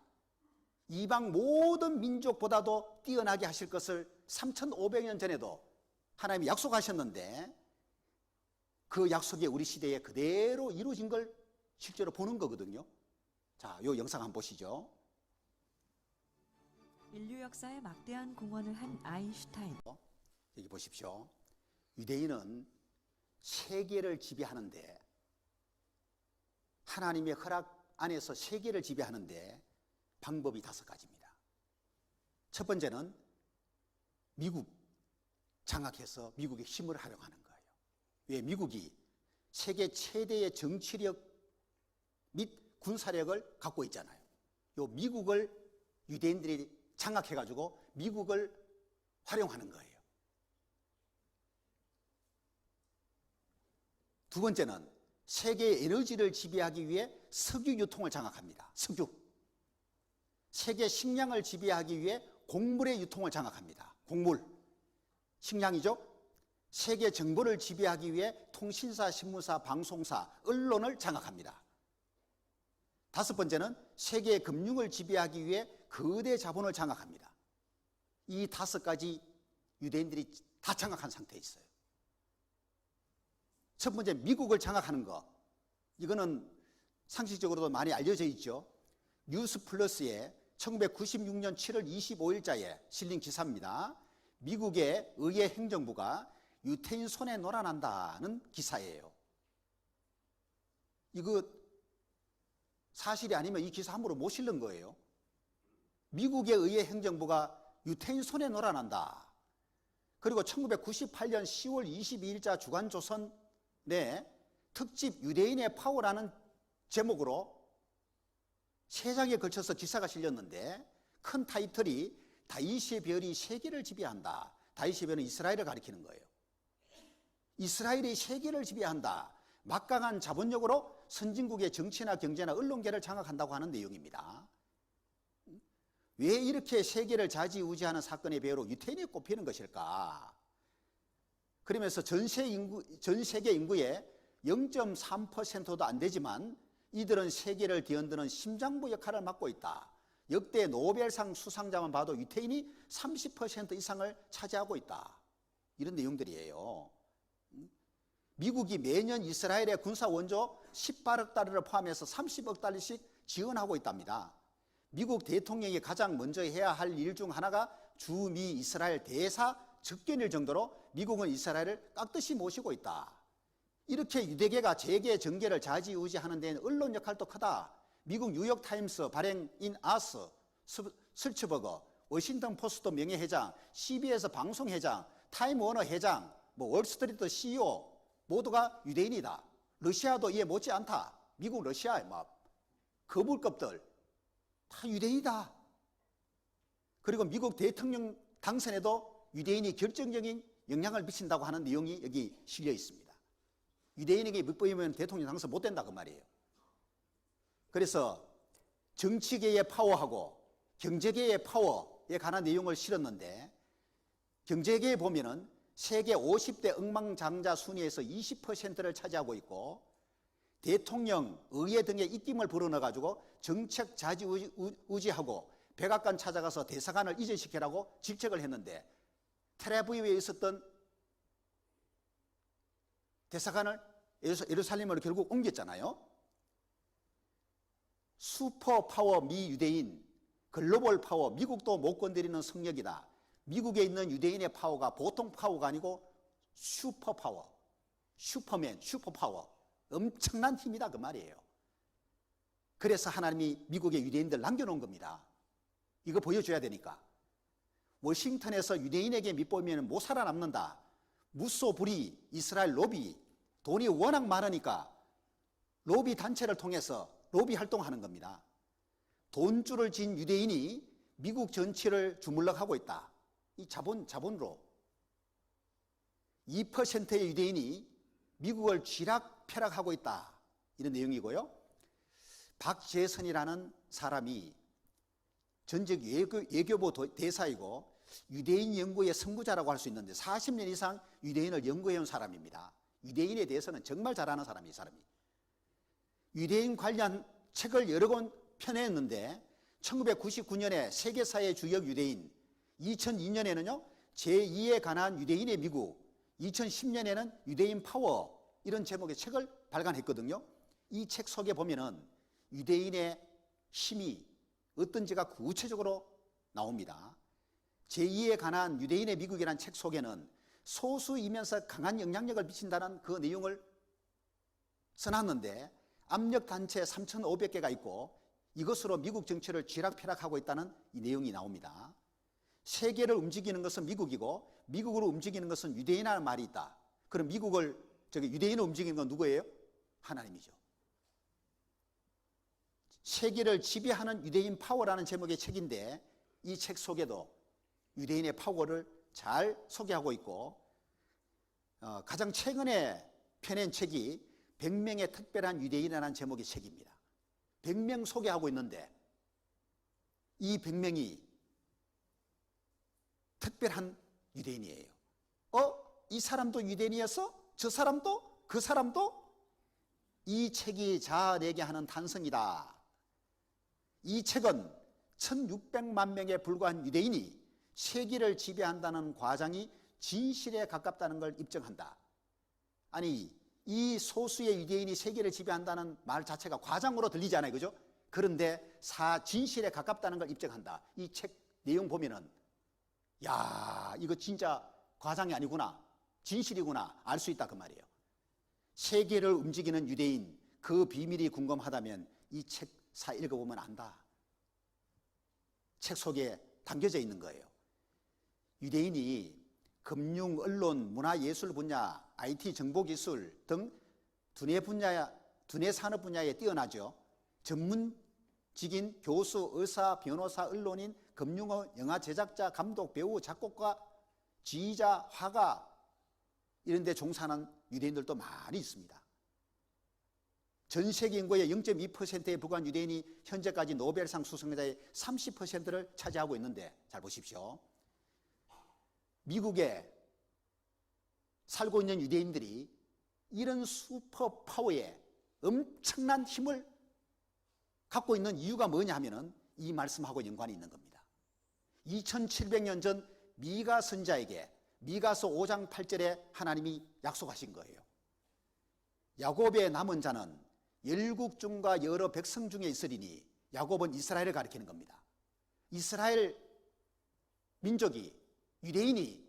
이방 모든 민족보다도 뛰어나게 하실 것을 3500년 전에도 하나님이 약속하셨는데 그 약속이 우리 시대에 그대로 이루어진 걸 실제로 보는 거거든요. 자, 요 영상 한번 보시죠. 인류 역사에 막대한 공헌을 한 아인슈타인. 여기 보십시오. 유대인은 세계를 지배하는데, 하나님의 허락 안에서 세계를 지배하는데 방법이 5가지입니다. 첫 번째는 미국, 장악해서 미국의 힘을 활용하는 거예요. 왜? 미국이 세계 최대의 정치력 및 군사력을 갖고 있잖아요. 요 미국을 유대인들이 장악해가지고 미국을 활용하는 거예요. 두 번째는 세계의 에너지를 지배하기 위해 석유 유통을 장악합니다. 석유. 세계 식량을 지배하기 위해 곡물의 유통을 장악합니다. 곡물. 식량이죠. 세계 정보를 지배하기 위해 통신사, 신문사, 방송사, 언론을 장악합니다. 다섯 번째는 세계의 금융을 지배하기 위해 거대 자본을 장악합니다. 이 다섯 가지 유대인들이 다 장악한 상태에 있어요. 첫 번째, 미국을 장악하는 것. 이거는 상식적으로도 많이 알려져 있죠. 뉴스 플러스에 1996년 7월 25일자에 실린 기사입니다. 미국의 의회 행정부가 유태인 손에 놀아난다는 기사예요. 이거 사실이 아니면 이 기사 함부로 못 실는 거예요. 미국의 의회 행정부가 유태인 손에 놀아난다. 그리고 1998년 10월 22일자 주간조선의 특집 유대인의 파워라는 제목으로 3장에 걸쳐서 기사가 실렸는데 큰 타이틀이 다윗의 별이 세계를 지배한다. 다윗의 별은 이스라엘을 가리키는 거예요. 이스라엘이 세계를 지배한다. 막강한 자본력으로 선진국의 정치나 경제나 언론계를 장악한다고 하는 내용입니다. 왜 이렇게 세계를 좌지우지하는 사건의 배우로 유태인이 꼽히는 것일까? 그러면서 전 세계 인구의 0.3%도 안 되지만 이들은 세계를 뒤흔드는 심장부 역할을 맡고 있다. 역대 노벨상 수상자만 봐도 유태인이 30% 이상을 차지하고 있다. 이런 내용들이에요. 미국이 매년 이스라엘의 군사 원조 18억 달러를 포함해서 30억 달러씩 지원하고 있답니다. 미국 대통령이 가장 먼저 해야 할 일 중 하나가 주미 이스라엘 대사 접견일 정도로 미국은 이스라엘을 깍듯이 모시고 있다. 이렇게 유대계가 세계 정계를 좌지우지하는 데는 언론 역할도 크다. 미국 뉴욕타임스 발행인 아스, 슬츠버거, 워싱턴 포스트 명예회장, CBS 방송회장, 타임워너 회장, 월스트리트 CEO 모두가 유대인이다. 러시아도 이에 못지 않다. 미국, 러시아의 거물급들 다 유대인이다. 그리고 미국 대통령 당선에도 유대인이 결정적인 영향을 미친다고 하는 내용이 여기 실려 있습니다. 유대인에게 밉보이면 대통령 당선 못 된다 그 말이에요. 그래서 정치계의 파워하고 경제계의 파워에 관한 내용을 실었는데 경제계에 보면은 세계 50대 억만장자 순위에서 20%를 차지하고 있고 대통령, 의회 등의 입김을 불어넣어가지고 정책 좌지우지하고 백악관 찾아가서 대사관을 이전시키라고 직책을 했는데 텔아비브에 있었던 대사관을 예루살렘으로 결국 옮겼잖아요. 슈퍼 파워 미 유대인, 글로벌 파워, 미국도 못 건드리는 성역이다. 미국에 있는 유대인의 파워가 보통 파워가 아니고 슈퍼 파워, 슈퍼맨, 슈퍼 파워, 엄청난 힘이다 그 말이에요. 그래서 하나님이 미국의 유대인들 남겨놓은 겁니다. 이거 보여줘야 되니까. 워싱턴에서 유대인에게 밉보이면 못 살아남는다. 무소불위 이스라엘 로비, 돈이 워낙 많으니까 로비 단체를 통해서 로비 활동하는 겁니다. 돈줄을 진 유대인이 미국 정치를 주물럭하고 있다. 이 자본으로 2%의 유대인이 미국을 쥐락펴락하고 있다. 이런 내용이고요. 박재선이라는 사람이 전직 외교부 대사이고 유대인 연구의 선구자라고 할 수 있는데 40년 이상 유대인을 연구해온 사람입니다. 유대인에 대해서는 정말 잘 아는 사람이 이 사람이. 유대인 관련 책을 여러 권 펴냈는데 1999년에 세계사의 주역 유대인, 2002년에는요 제2에 관한 유대인의 미국, 2010년에는 유대인 파워 이런 제목의 책을 발간했거든요. 이 책 속에 보면은 유대인의 힘이 어떤지가 구체적으로 나옵니다. 제2에 관한 유대인의 미국이라는 책 속에는 소수이면서 강한 영향력을 미친다는 그 내용을 써놨는데 압력단체 3,500개가 있고 이것으로 미국 정치를 쥐락펴락하고 있다는 이 내용이 나옵니다. 세계를 움직이는 것은 미국이고 미국으로 움직이는 것은 유대인이라는 말이 있다. 그럼 유대인을 움직이는 건 누구예요? 하나님이죠. 세계를 지배하는 유대인 파워라는 제목의 책인데 이 책 속에도 유대인의 파워를 잘 소개하고 있고 가장 최근에 펴낸 책이 100명의 특별한 유대인이라는 제목의 책입니다. 100명 소개하고 있는데 이 100명이 특별한 유대인이에요. 이 사람도 유대인이었어? 저 사람도? 그 사람도? 이 책이 자아내게 하는 탄성이다. 이 책은 1600만 명에 불과한 유대인이 세계를 지배한다는 과장이 진실에 가깝다는 걸 입증한다. 아니, 이 소수의 유대인이 세계를 지배한다는 말 자체가 과장으로 들리잖아요. 그죠? 그런데 진실에 가깝다는 걸 입증한다. 이 책 내용 보면은 야, 이거 진짜 과장이 아니구나. 진실이구나. 알 수 있다 그 말이에요. 세계를 움직이는 유대인, 그 비밀이 궁금하다면 이 책 읽어보면 안다. 책 속에 담겨져 있는 거예요. 유대인이 금융, 언론, 문화, 예술 분야, IT, 정보기술 등 두뇌 산업 분야에 뛰어나죠. 전문직인 교수, 의사, 변호사, 언론인, 금융업, 영화 제작자, 감독, 배우, 작곡가, 지휘자, 화가 이런 데 종사하는 유대인들도 많이 있습니다. 전 세계 인구의 0.2%에 불과한 유대인이 현재까지 노벨상 수상자의 30%를 차지하고 있는데 잘 보십시오. 미국에 살고 있는 유대인들이 이런 슈퍼 파워에 엄청난 힘을 갖고 있는 이유가 뭐냐 하면은 이 말씀하고 연관이 있는 겁니다. 2700년 전 미가 선자에게 미가서 5장 8절에 하나님이 약속하신 거예요. 야곱의 남은 자는 열국 중과 여러 백성 중에 있으리니, 야곱은 이스라엘을 가리키는 겁니다. 이스라엘 민족이, 유대인이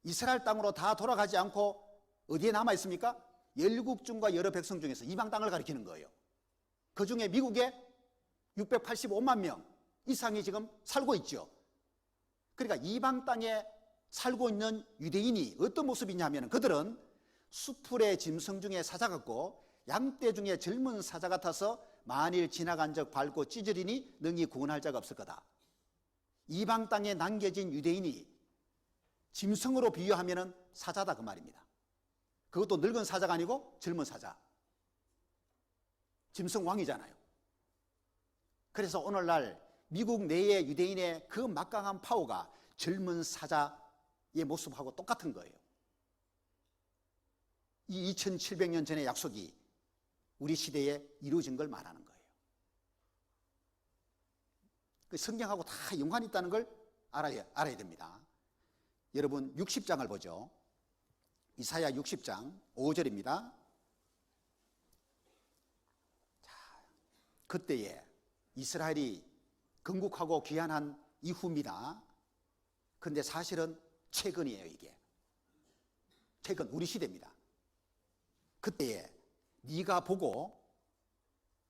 이스라엘 땅으로 다 돌아가지 않고 어디에 남아 있습니까? 열국 중과 여러 백성 중에서 이방 땅을 가리키는 거예요. 그 중에 미국에 685만 명 이상이 지금 살고 있죠. 그러니까 이방 땅에 살고 있는 유대인이 어떤 모습이냐면 그들은 수풀의 짐승 중에 사자 같고 양떼 중에 젊은 사자 같아서 만일 지나간 적 밟고 찢으리니 능히 구원할 자가 없을 거다. 이방 땅에 남겨진 유대인이 짐승으로 비유하면 사자다 그 말입니다. 그것도 늙은 사자가 아니고 젊은 사자. 짐승 왕이잖아요. 그래서 오늘날 미국 내의 유대인의 그 막강한 파워가 젊은 사자의 모습하고 똑같은 거예요. 이 2700년 전의 약속이 우리 시대에 이루어진 걸 말하는 거예요. 그 성경하고 다 연관이 있다는 걸 알아야 됩니다. 여러분 60장을 보죠. 이사야 60장 5절입니다. 자, 그때에 이스라엘이 건국하고 귀환한 이후입니다. 근데 사실은 최근이에요, 이게. 최근 우리 시대입니다. 그때에 네가 보고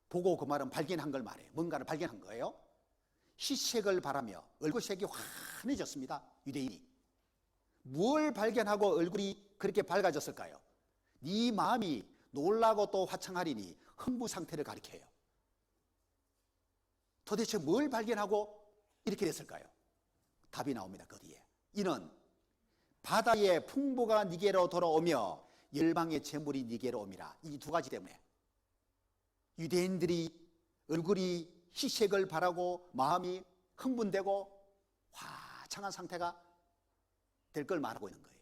그 말은 발견한 걸 말해요. 뭔가를 발견한 거예요. 희색을 바라며 얼굴색이 환해졌습니다. 유대인이. 뭘 발견하고 얼굴이 그렇게 밝아졌을까요? 네 마음이 놀라고 또 화창하리니 흥부 상태를 가리켜요. 도대체 뭘 발견하고 이렇게 됐을까요? 답이 나옵니다. 거기에. 이는 바다의 풍부가 네게로 돌아오며 열방의 재물이 네게로 옴이라. 이 두 가지 때문에 유대인들이 얼굴이 희색을 바라고 마음이 흥분되고 화창한 상태가 될 걸 말하고 있는 거예요.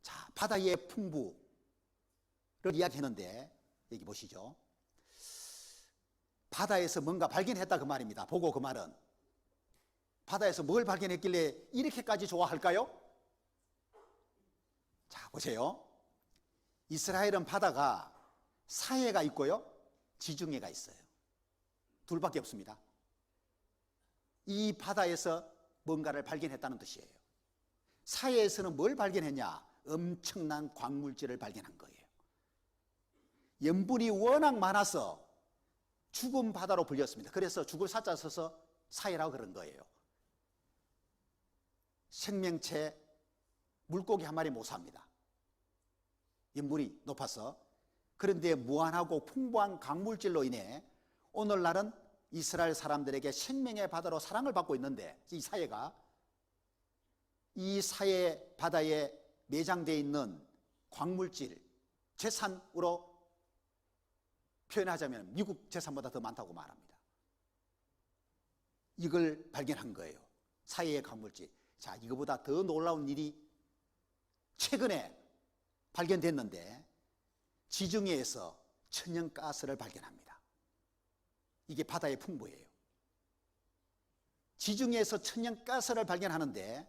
자, 바다의 풍부를 이야기했는데 여기 보시죠. 바다에서 뭔가 발견했다 그 말입니다. 보고 그 말은 바다에서 뭘 발견했길래 이렇게까지 좋아할까요? 자, 보세요. 이스라엘은 바다가 사해가 있고요, 지중해가 있어요. 둘밖에 없습니다. 이 바다에서 뭔가를 발견했다는 뜻이에요. 사해에서는 뭘 발견했냐? 엄청난 광물질을 발견한 거예요. 염분이 워낙 많아서 죽은 바다로 불렸습니다. 그래서 죽을 사자 써서 사해라고 그런 거예요. 생명체 물고기 한 마리 못 삽니다. 염분이 높아서. 그런데 무한하고 풍부한 강물질로 인해 오늘날은 이스라엘 사람들에게 생명의 바다로 사랑을 받고 있는데, 이 사회가, 이 사회 바다에 매장되어 있는 광물질, 재산으로 표현하자면 미국 재산보다 더 많다고 말합니다. 이걸 발견한 거예요. 사회의 광물질. 자, 이거보다 더 놀라운 일이 최근에 발견됐는데, 지중해에서 천연가스를 발견합니다. 이게 바다의 풍부예요. 지중해에서 천연가스를 발견하는데,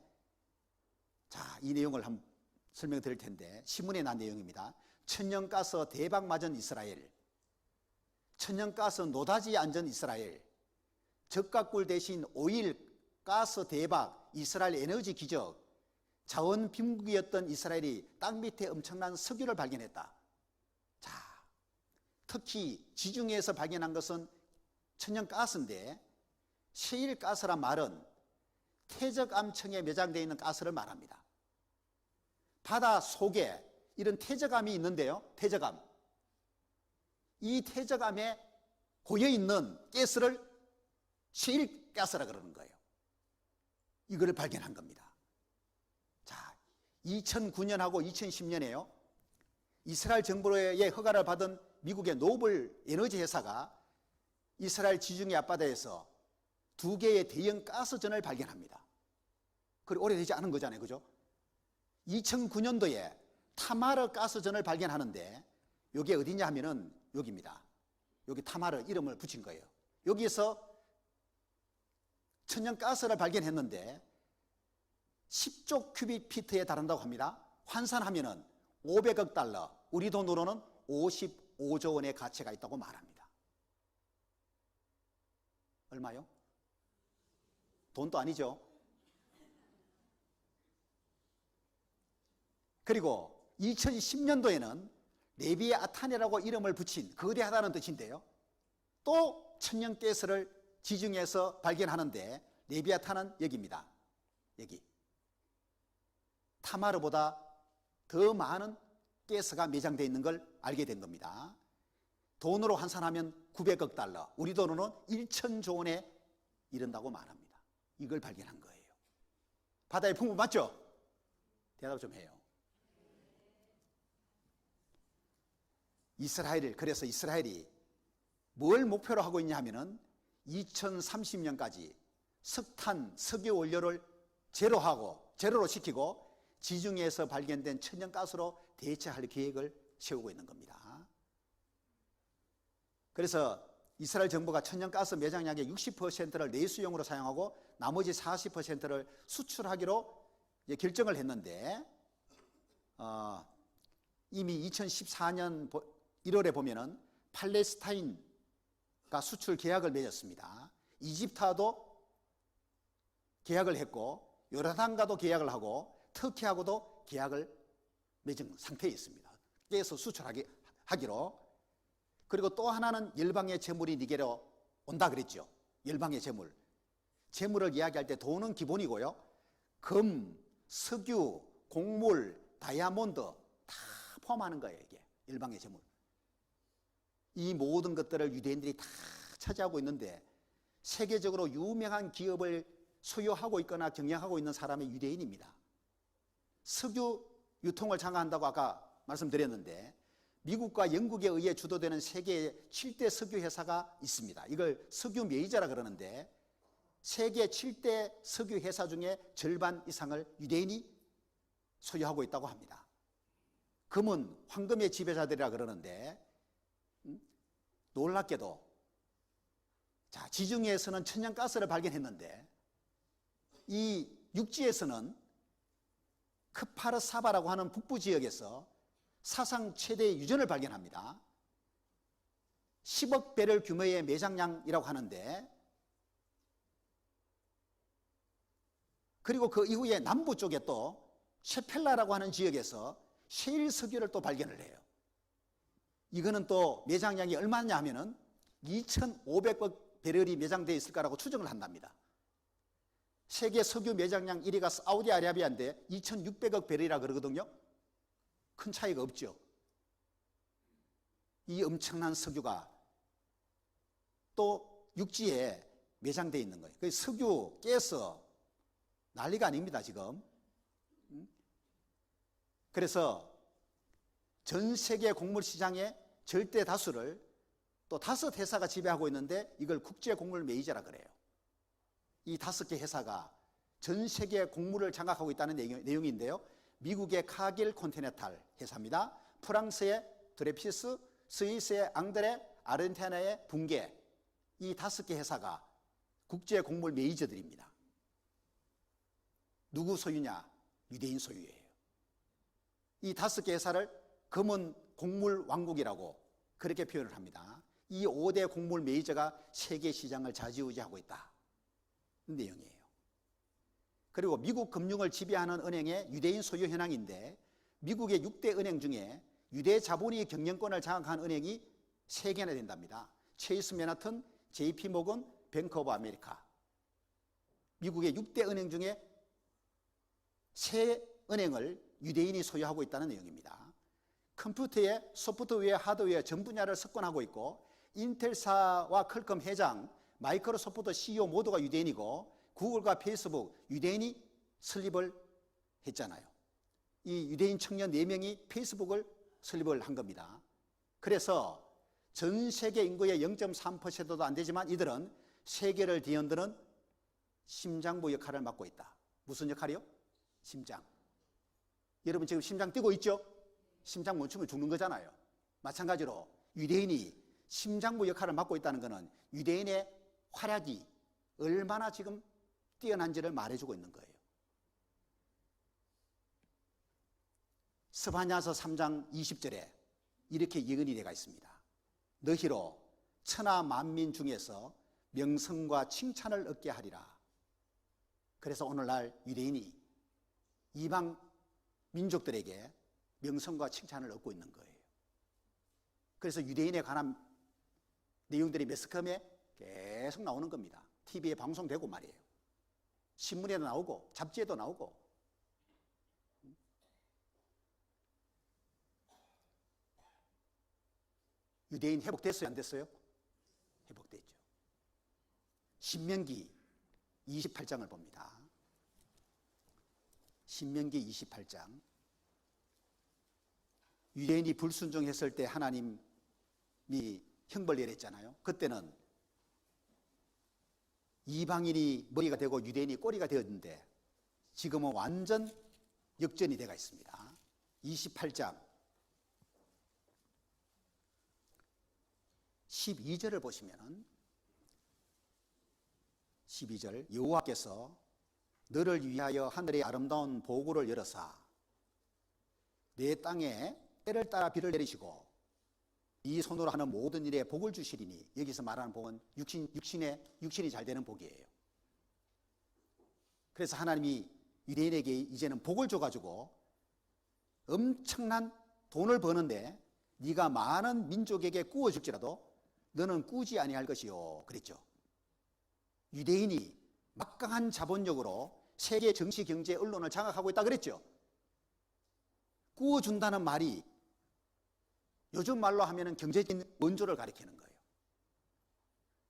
자, 이 내용을 한번 설명드릴 텐데, 신문에 난 내용입니다. 천연가스 대박 맞은 이스라엘, 천연가스 노다지 앉은 이스라엘, 적각굴 대신 오일 가스 대박, 이스라엘 에너지 기적, 자원 빈국이었던 이스라엘이 땅 밑에 엄청난 석유를 발견했다. 자, 특히 지중해에서 발견한 것은 천연가스인데, 셰일가스란 말은 태적암층에 매장되어 있는 가스를 말합니다. 바다 속에 이런 태적암이 있는데요, 태적암. 이 태적암에 고여있는 가스를 셰일가스라 그러는 거예요. 이거를 발견한 겁니다. 자, 2009년하고 2010년에요. 이스라엘 정부의 허가를 받은 미국의 노블 에너지 회사가 이스라엘 지중해 앞바다에서 2개의 대형 가스전을 발견합니다. 그리고 오래되지 않은 거잖아요. 그죠? 2009년도에 타마르 가스전을 발견하는데, 여기 어디냐 하면은 여기입니다. 여기 타마르 이름을 붙인 거예요. 여기에서 천연가스를 발견했는데 10조 큐빅피트에 달한다고 합니다. 환산하면은 500억 달러, 우리 돈으로는 55조 원의 가치가 있다고 말합니다. 얼마요? 돈도 아니죠. 그리고 2010년도에는 레비아탄이라고 이름을 붙인, 거대하다는 뜻인데요, 또 천연가스를 지중해에서 발견하는데, 레비아탄은 여기입니다. 여기. 타마르보다 더 많은 가스가 매장되어 있는 걸 알게 된 겁니다. 돈으로 환산하면 900억 달러, 우리 돈으로는 1천조 원에 이른다고 말합니다. 이걸 발견한 거예요. 바다의 풍부 맞죠? 대답 좀 해요. 그래서 이스라엘이 뭘 목표로 하고 있냐 하면은 2030년까지 석탄, 석유 원료를 제로로 시키고 지중해에서 발견된 천연가스로 대체할 계획을 세우고 있는 겁니다. 그래서 이스라엘 정부가 천연가스 매장량의 60%를 내수용으로 사용하고 나머지 40%를 수출하기로 결정을 했는데, 이미 2014년 1월에 보면은 팔레스타인과 수출 계약을 맺었습니다. 이집트와도 계약을 했고, 요르단과도 계약을 하고, 터키하고도 계약을 맺은 상태에 있습니다. 깨서 수출하기로. 그리고 또 하나는 열방의 재물이 니게로 온다 그랬죠. 열방의 재물. 재물을 이야기할 때 돈은 기본이고요, 금, 석유, 곡물, 다이아몬드 다 포함하는 거예요. 이게 열방의 재물. 이 모든 것들을 유대인들이 다 차지하고 있는데, 세계적으로 유명한 기업을 소유하고 있거나 경영하고 있는 사람이 유대인입니다. 석유 유통을 장악한다고 아까 말씀드렸는데, 미국과 영국에 의해 주도되는 세계의 7대 석유 회사가 있습니다. 이걸 석유 메이저라 그러는데, 세계 7대 석유 회사 중에 절반 이상을 유대인이 소유하고 있다고 합니다. 금은 황금의 지배자들이라 그러는데, 놀랍게도 자, 지중해에서는 천연가스를 발견했는데, 이 육지에서는 크파르사바라고 하는 북부 지역에서 사상 최대의 유전을 발견합니다. 10억 배럴 규모의 매장량이라고 하는데, 그리고 그 이후에 남부 쪽에 또 셰펠라라고 하는 지역에서 셰일 석유를 또 발견을 해요. 이거는 또 매장량이 얼마냐 하면은 2,500억 배럴이 매장되어 있을 거라고 추정을 한답니다. 세계 석유 매장량 1위가 사우디아라비아인데 2,600억 배럴이라 그러거든요. 큰 차이가 없죠. 이 엄청난 석유가 또 육지에 매장되어 있는 거예요. 그 석유, 가스 난리가 아닙니다, 지금. 그래서 전 세계 곡물 시장의 절대 다수를 또 5회사가 지배하고 있는데 이걸 국제 곡물 메이저라 그래요. 이 5개 회사가 전 세계 곡물을 장악하고 있다는 내용인데요. 미국의 카길 콘티넨탈 회사입니다. 프랑스의 드레피스, 스위스의 앙드레, 아르헨티나의 붕괴, 이 5개 회사가 국제 곡물 메이저들입니다. 누구 소유냐? 유대인 소유예요. 이 5개 회사를 검은 곡물 왕국이라고 그렇게 표현을 합니다. 이 5대 곡물 메이저가 세계 시장을 좌지우지하고 있다. 내용이에요. 그리고 미국 금융을 지배하는 은행의 유대인 소유 현황인데 미국의 6대 은행 중에 유대 자본이 경영권을 장악한 은행이 3개나 된답니다. 체이스 맨하튼, JP 모건, 뱅크 오브 아메리카. 미국의 6대 은행 중에 3은행을 유대인이 소유하고 있다는 내용입니다. 컴퓨터의 소프트웨어, 하드웨어 전 분야를 석권하고 있고 인텔사와 퀄컴 회장, 마이크로소프트 CEO 모두가 유대인이고 구글과 페이스북 유대인이 설립을 했잖아요. 이 유대인 청년 4명이 페이스북을 설립을 한 겁니다. 그래서 전 세계 인구의 0.3%도 안 되지만 이들은 세계를 뒤흔드는 심장부 역할을 맡고 있다. 무슨 역할이요? 심장. 여러분 지금 심장 뛰고 있죠? 심장 멈추면 죽는 거잖아요. 마찬가지로 유대인이 심장부 역할을 맡고 있다는 것은 유대인의 활약이 얼마나 지금 뛰어난지를 말해주고 있는 거예요. 스바냐서 3장 20절에 이렇게 예언이 되어 있습니다. 너희로 천하 만민 중에서 명성과 칭찬을 얻게 하리라. 그래서 오늘날 유대인이 이방 민족들에게 명성과 칭찬을 얻고 있는 거예요. 그래서 유대인에 관한 내용들이 매스컴에 계속 나오는 겁니다. TV에 방송되고 말이에요. 신문에도 나오고 잡지에도 나오고. 유대인 회복됐어요? 안 됐어요? 회복됐죠. 신명기 28장을 봅니다. 신명기 28장. 유대인이 불순종했을 때 하나님이 형벌 내렸잖아요. 그때는 이방인이 머리가 되고 유대인이 꼬리가 되었는데 지금은 완전 역전이 되어 있습니다. 28장 12절을 보시면 12절 여호와께서 너를 위하여 하늘의 아름다운 보고를 열어사 내 땅에 때를 따라 비를 내리시고 이 손으로 하는 모든 일에 복을 주시리니 여기서 말하는 복은 육신이 잘 되는 복이에요. 그래서 하나님이 유대인에게 이제는 복을 줘가지고 엄청난 돈을 버는데 네가 많은 민족에게 구워줄지라도 너는 꾸지 아니할 것이요 그랬죠. 유대인이 막강한 자본력으로 세계 정치, 경제, 언론을 장악하고 있다 그랬죠. 구워준다는 말이 요즘 말로 하면 경제적인 원조를 가리키는 거예요.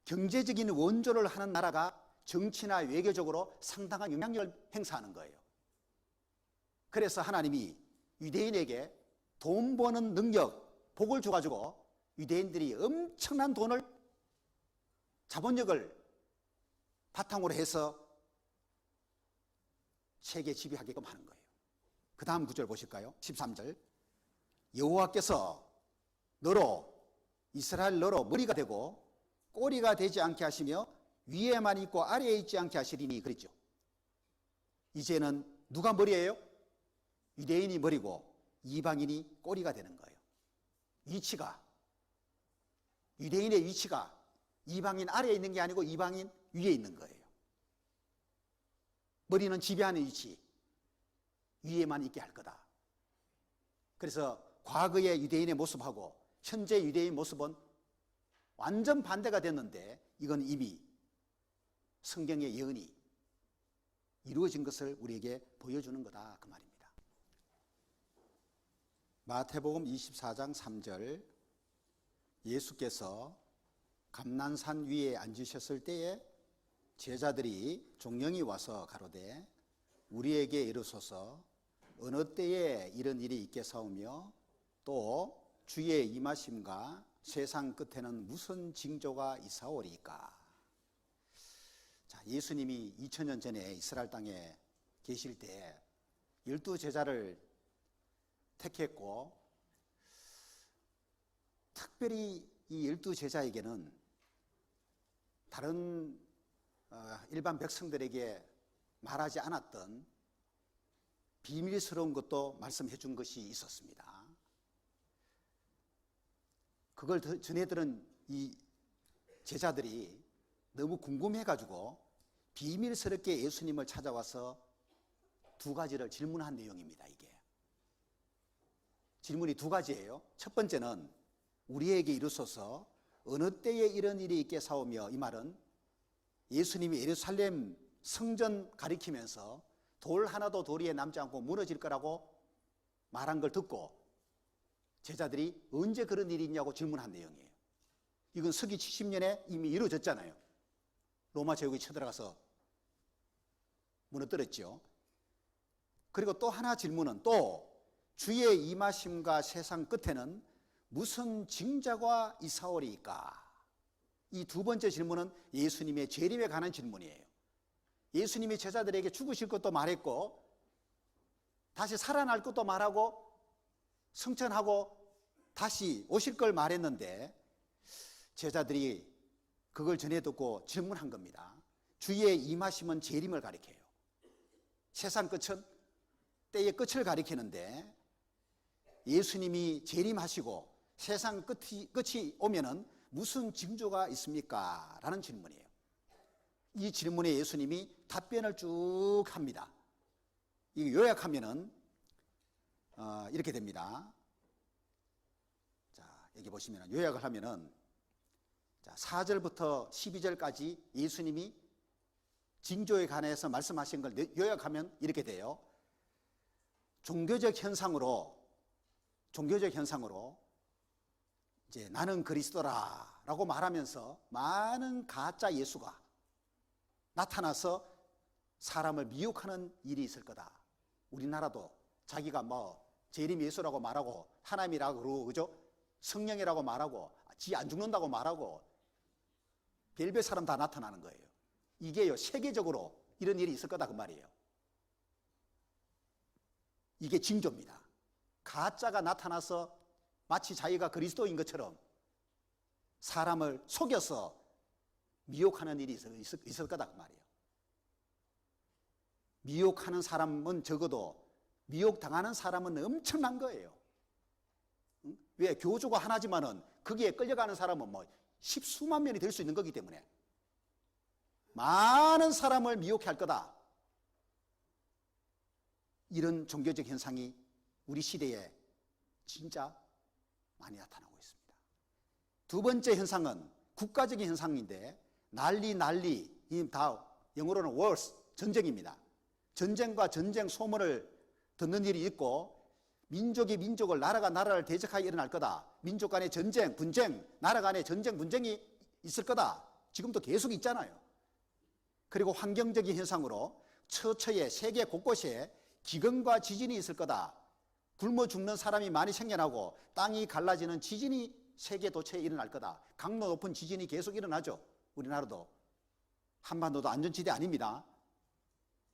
경제적인 원조를 하는 나라가 정치나 외교적으로 상당한 영향력을 행사하는 거예요. 그래서 하나님이 유대인에게 돈 버는 능력, 복을 줘가지고 유대인들이 엄청난 돈을, 자본력을 바탕으로 해서 세계 지배하게끔 하는 거예요. 그 다음 구절 보실까요? 13절. 여호와께서 너로 이스라엘 너로 머리가 되고 꼬리가 되지 않게 하시며 위에만 있고 아래에 있지 않게 하시리니 그랬죠. 이제는 누가 머리예요? 유대인이 머리고 이방인이 꼬리가 되는 거예요. 위치가, 유대인의 위치가 이방인 아래에 있는 게 아니고 이방인 위에 있는 거예요. 머리는 지배하는 위치, 위에만 있게 할 거다. 그래서 과거의 유대인의 모습하고 현재 유대인 모습은 완전 반대가 됐는데 이건 이미 성경의 예언이 이루어진 것을 우리에게 보여주는 거다 그 말입니다. 마태복음 24장 3절 예수께서 감난산 위에 앉으셨을 때에 제자들이 종령이 와서 가로되 우리에게 이르소서 어느 때에 이런 일이 있겠사오며 또 주의 임하심과 세상 끝에는 무슨 징조가 있사오리까. 자, 예수님이 2000년 전에 이스라엘 땅에 계실 때 12제자를 택했고 특별히 이 12제자에게는 다른 일반 백성들에게 말하지 않았던 비밀스러운 것도 말씀해 준 것이 있었습니다. 그걸 전해 들은 이 제자들이 너무 궁금해가지고 비밀스럽게 예수님을 찾아와서 두 가지를 질문한 내용입니다. 이게 질문이 두 가지예요. 첫 번째는 우리에게 이르소서 어느 때에 이런 일이 있겠사오며, 이 말은 예수님이 예루살렘 성전 가리키면서 돌 하나도 돌 위에 남지 않고 무너질 거라고 말한 걸 듣고 제자들이 언제 그런 일이 있냐고 질문한 내용이에요. 이건 서기 70년에 이미 이루어졌잖아요. 로마 제국이 쳐들어가서 무너뜨렸죠. 그리고 또 하나 질문은 또 주의 임하심과 세상 끝에는 무슨 징자가 있사오리까. 이 두 번째 질문은 예수님의 재림에 관한 질문이에요. 예수님이 제자들에게 죽으실 것도 말했고 다시 살아날 것도 말하고 승천하고 다시 오실 걸 말했는데 제자들이 그걸 전해 듣고 질문한 겁니다. 주의 임하심은 재림을 가리켜요. 세상 끝은 때의 끝을 가리키는데 예수님이 재림하시고 세상 끝이 오면은 무슨 징조가 있습니까? 라는 질문이에요. 이 질문에 예수님이 답변을 쭉 합니다. 이거 요약하면은 이렇게 됩니다. 자, 여기 보시면 요약을 하면은 자, 4절부터 12절까지 예수님이 징조에 관해서 말씀하신 걸 요약하면 이렇게 돼요. 종교적 현상으로 이제 나는 그리스도라라고 말하면서 많은 가짜 예수가 나타나서 사람을 미혹하는 일이 있을 거다. 우리나라도 자기가 뭐 재림 예수라고 말하고 하나님이라고 그러고 그죠? 성령이라고 말하고 지 안 죽는다고 말하고 별별 사람 다 나타나는 거예요. 이게요 세계적으로 이런 일이 있을 거다 그 말이에요. 이게 징조입니다. 가짜가 나타나서 마치 자기가 그리스도인 것처럼 사람을 속여서 미혹하는 일이 있을 거다 그 말이에요. 미혹하는 사람은 적어도 미혹당하는 사람은 엄청난 거예요. 왜? 교주가 하나지만은 거기에 끌려가는 사람은 뭐 십수만 명이 될 수 있는 거기 때문에 많은 사람을 미혹해 할 거다. 이런 종교적 현상이 우리 시대에 진짜 많이 나타나고 있습니다. 두 번째 현상은 국가적인 현상인데 난리 이 다 영어로는 wars, 전쟁입니다. 전쟁과 전쟁 소문을 듣는 일이 있고 민족이 민족을 나라가 나라를 대적하여 일어날 거다. 민족 간의 전쟁, 분쟁, 나라 간의 전쟁, 분쟁이 있을 거다. 지금도 계속 있잖아요. 그리고 환경적인 현상으로 처처에 세계 곳곳에 기근과 지진이 있을 거다. 굶어 죽는 사람이 많이 생겨나고 땅이 갈라지는 지진이 세계 도처에 일어날 거다. 강도 높은 지진이 계속 일어나죠. 우리나라도. 한반도도 안전지대 아닙니다.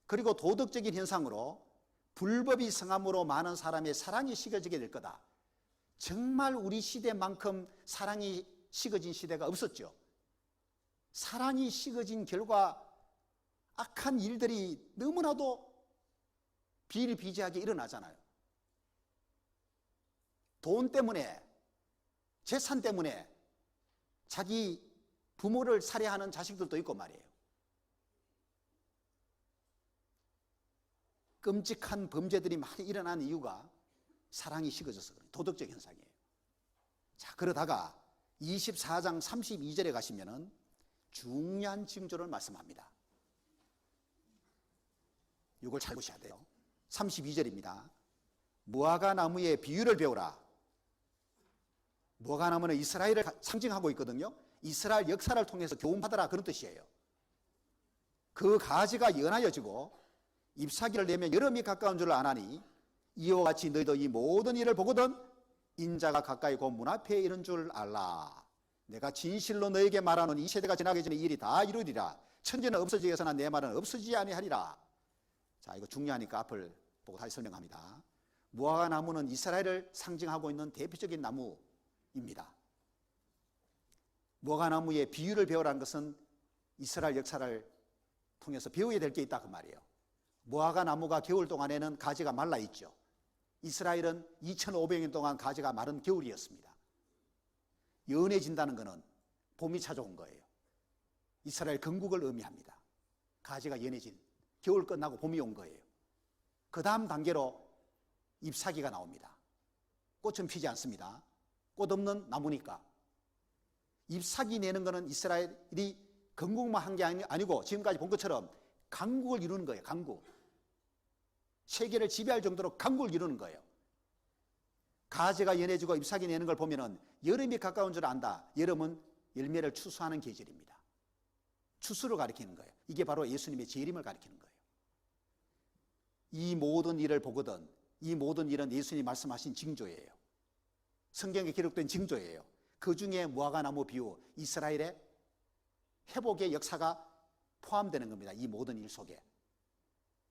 그리고 도덕적인 현상으로 불법이 성함으로 많은 사람의 사랑이 식어지게 될 거다. 정말 우리 시대만큼 사랑이 식어진 시대가 없었죠. 사랑이 식어진 결과 악한 일들이 너무나도 비일비재하게 일어나잖아요. 돈 때문에, 재산 때문에 자기 부모를 살해하는 자식들도 있고 말이에요. 끔찍한 범죄들이 많이 일어난 이유가 사랑이 식어져서 그래요. 도덕적 현상이에요. 자, 그러다가 24장 32절에 가시면은 중요한 징조를 말씀합니다. 이걸 잘 보셔야 돼요. 32절입니다. 무화과 나무의 비유를 배우라. 무화과 나무는 이스라엘을 상징하고 있거든요. 이스라엘 역사를 통해서 교훈받아라, 그런 뜻이에요. 그 가지가 연하여지고 잎사귀를 내면 여름이 가까운 줄 아나니 이와 같이 너희도 이 모든 일을 보거든 인자가 가까이 곧 문 앞에 이른 줄 알라. 내가 진실로 너에게 말하노니 이 세대가 지나기 전에 이 일이 다 이루리라. 천지는 없어지겠으나 내 말은 없어지지 아니하리라. 자, 이거 중요하니까 앞을 보고 다시 설명합니다. 무화과 나무는 이스라엘을 상징하고 있는 대표적인 나무입니다. 무화과 나무의 비유를 배우라는 것은 이스라엘 역사를 통해서 배워야 될 게 있다, 그 말이에요. 무화과 나무가 겨울 동안에는 가지가 말라 있죠. 이스라엘은 2500년 동안 가지가 마른 겨울이었습니다. 연해진다는 것은 봄이 찾아온 거예요. 이스라엘 건국을 의미합니다. 가지가 연해진, 겨울 끝나고 봄이 온 거예요. 그 다음 단계로 잎사귀가 나옵니다. 꽃은 피지 않습니다. 꽃 없는 나무니까. 잎사귀 내는 것은 이스라엘이 건국만 한 게 아니고 지금까지 본 것처럼 강국을 이루는 거예요. 강국. 세계를 지배할 정도로 강국을 이루는 거예요. 가지가 연해지고 잎사귀 내는 걸 보면은 여름이 가까운 줄 안다. 여름은 열매를 추수하는 계절입니다. 추수를 가리키는 거예요. 이게 바로 예수님의 재림을 가리키는 거예요. 이 모든 일을 보거든, 이 모든 일은 예수님이 말씀하신 징조예요. 성경에 기록된 징조예요. 그 중에 무화과 나무 비유, 이스라엘의 회복의 역사가 포함되는 겁니다. 이 모든 일 속에.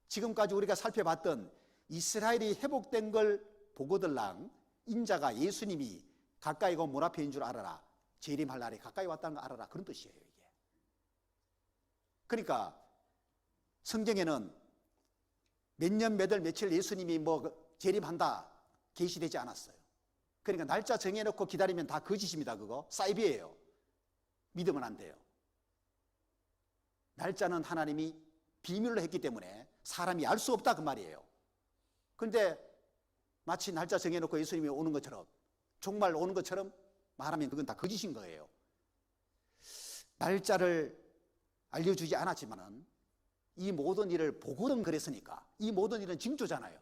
지금까지 우리가 살펴봤던 이스라엘이 회복된 걸 보거들랑 인자가 예수님이 가까이 곧 문 앞에인 줄 알아라. 재림할 날이 가까이 왔다는 거 알아라. 그런 뜻이에요, 이게. 그러니까 성경에는 몇 년, 몇 월, 며칠 예수님이 재림한다 계시되지 않았어요. 그러니까 날짜 정해놓고 기다리면 다 거짓입니다. 그거 사이비예요. 믿으면 안 돼요. 날짜는 하나님이 비밀로 했기 때문에 사람이 알 수 없다, 그 말이에요. 그런데 마치 날짜 정해놓고 예수님이 오는 것처럼, 정말 오는 것처럼 말하면 그건 다 거짓인 거예요. 날짜를 알려주지 않았지만은 이 모든 일을 보거든 그랬으니까, 이 모든 일은 징조잖아요.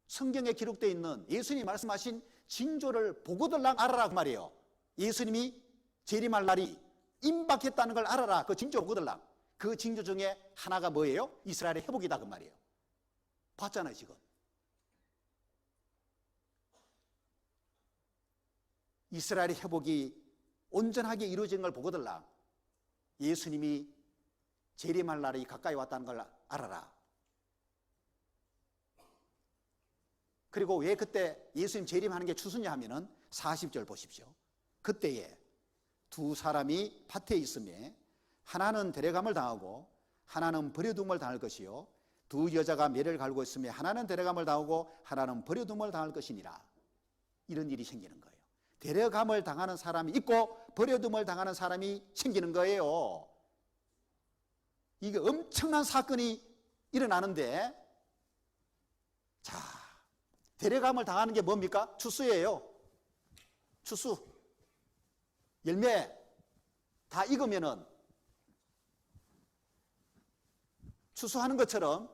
성경에 기록되어 있는 예수님이 말씀하신 징조를 보거들랑 알아라, 그 말이에요. 예수님이 재림할 날이 임박했다는 걸 알아라. 그 징조 보거들랑. 그 징조 중에 하나가 뭐예요? 이스라엘의 회복이다, 그 말이에요. 봤잖아요, 지금. 이스라엘의 회복이 온전하게 이루어진 걸 보거들랑 예수님이 재림할 날이 가까이 왔다는 걸 알아라. 그리고 왜 그때 예수님 재림하는 게 추수냐 하면은 40절 보십시오. 그때에 두 사람이 밭에 있음에 하나는 데려감을 당하고 하나는 버려둠을 당할 것이요 두 여자가 매를 갈고 있음에 하나는 데려감을 당하고 하나는 버려둠을 당할 것이니라. 이런 일이 생기는 거예요. 데려감을 당하는 사람이 있고 버려둠을 당하는 사람이 생기는 거예요. 이게 엄청난 사건이 일어나는데, 자, 데려감을 당하는 게 뭡니까? 추수예요. 추수. 열매 다 익으면은 추수하는 것처럼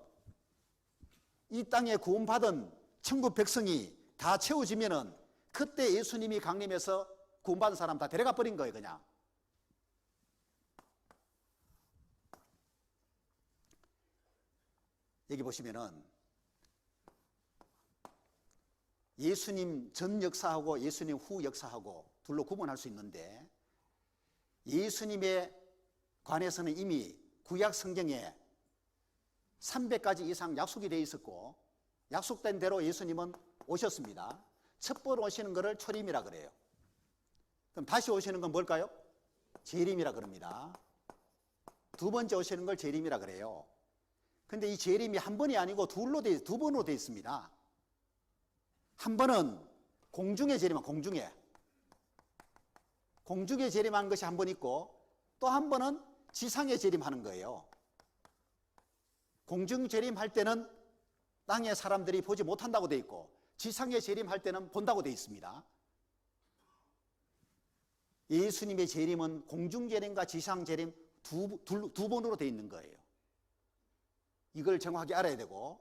이 땅에 구원받은 천국 백성이 다 채워지면은 그때 예수님이 강림해서 구원받은 사람 다 데려가 버린 거예요, 그냥. 여기 보시면은 예수님 전 역사하고 예수님 후 역사하고 둘로 구분할 수 있는데, 예수님에 관해서는 이미 구약 성경에 300가지 이상 약속이 되어 있었고 약속된 대로 예수님은 오셨습니다. 첫 번 오시는 것을 초림이라 그래요. 그럼 다시 오시는 건 뭘까요? 재림이라 그럽니다. 두 번째 오시는 걸 재림이라 그래요. 근데 이 재림이 한 번이 아니고 두 번으로 되어 있습니다. 한 번은 공중에 재림한, 공중에 재림하는 것이 한 번 있고, 또 한 번은 지상에 재림하는 거예요. 공중 재림할 때는 땅의 사람들이 보지 못한다고 되어 있고, 지상에 재림할 때는 본다고 되어 있습니다. 예수님의 재림은 공중 재림과 지상 재림 두 번으로 되어 있는 거예요. 이걸 정확하게 알아야 되고,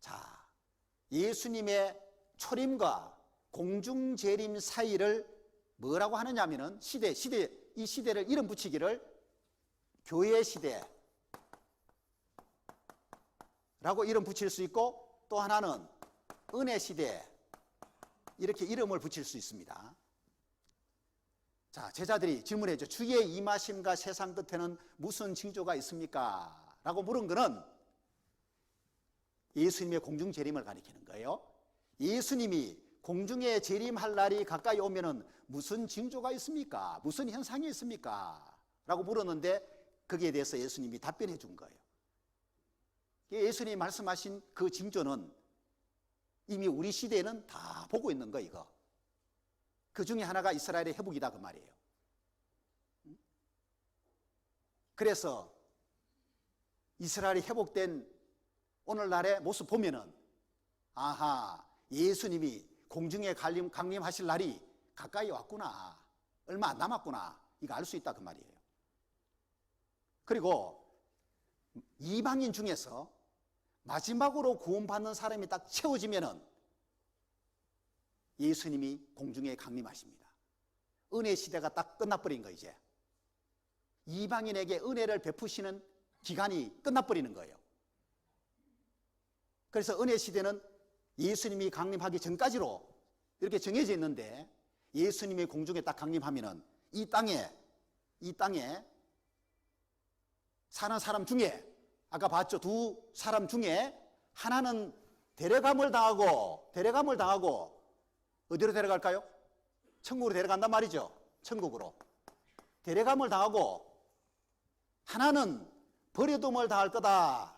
자, 예수님의 초림과 공중재림 사이를 뭐라고 하느냐 하면은 이 시대를 이름 붙이기를 교회 시대라고 이름 붙일 수 있고, 또 하나는 은혜 시대, 이렇게 이름을 붙일 수 있습니다. 자, 제자들이 질문했죠. 주의 임하심과 세상 끝에는 무슨 징조가 있습니까? 라고 물은 거는 예수님의 공중 재림을 가리키는 거예요. 예수님이 공중에 재림할 날이 가까이 오면은 무슨 징조가 있습니까? 무슨 현상이 있습니까? 라고 물었는데 거기에 대해서 예수님이 답변해 준 거예요. 예수님이 말씀하신 그 징조는 이미 우리 시대에는 다 보고 있는 거, 이거. 그 중에 하나가 이스라엘의 회복이다, 그 말이에요. 그래서 이스라엘이 회복된 오늘날의 모습 보면은, 아하, 예수님이 공중에 강림하실 날이 가까이 왔구나, 얼마 안 남았구나, 이거 알 수 있다, 그 말이에요. 그리고 이방인 중에서 마지막으로 구원받는 사람이 딱 채워지면은 예수님이 공중에 강림하십니다. 은혜 시대가 딱 끝나버린 거, 이제. 이방인에게 은혜를 베푸시는 기간이 끝나버리는 거예요. 그래서 은혜 시대는 예수님이 강림하기 전까지로 이렇게 정해져 있는데, 예수님이 공중에 딱 강림하면은 이 땅에 사는 사람 중에, 아까 봤죠? 두 사람 중에 하나는 데려감을 당하고 어디로 데려갈까요? 천국으로 데려간단 말이죠. 천국으로. 데려감을 당하고 하나는 버려둠을 당할 거다.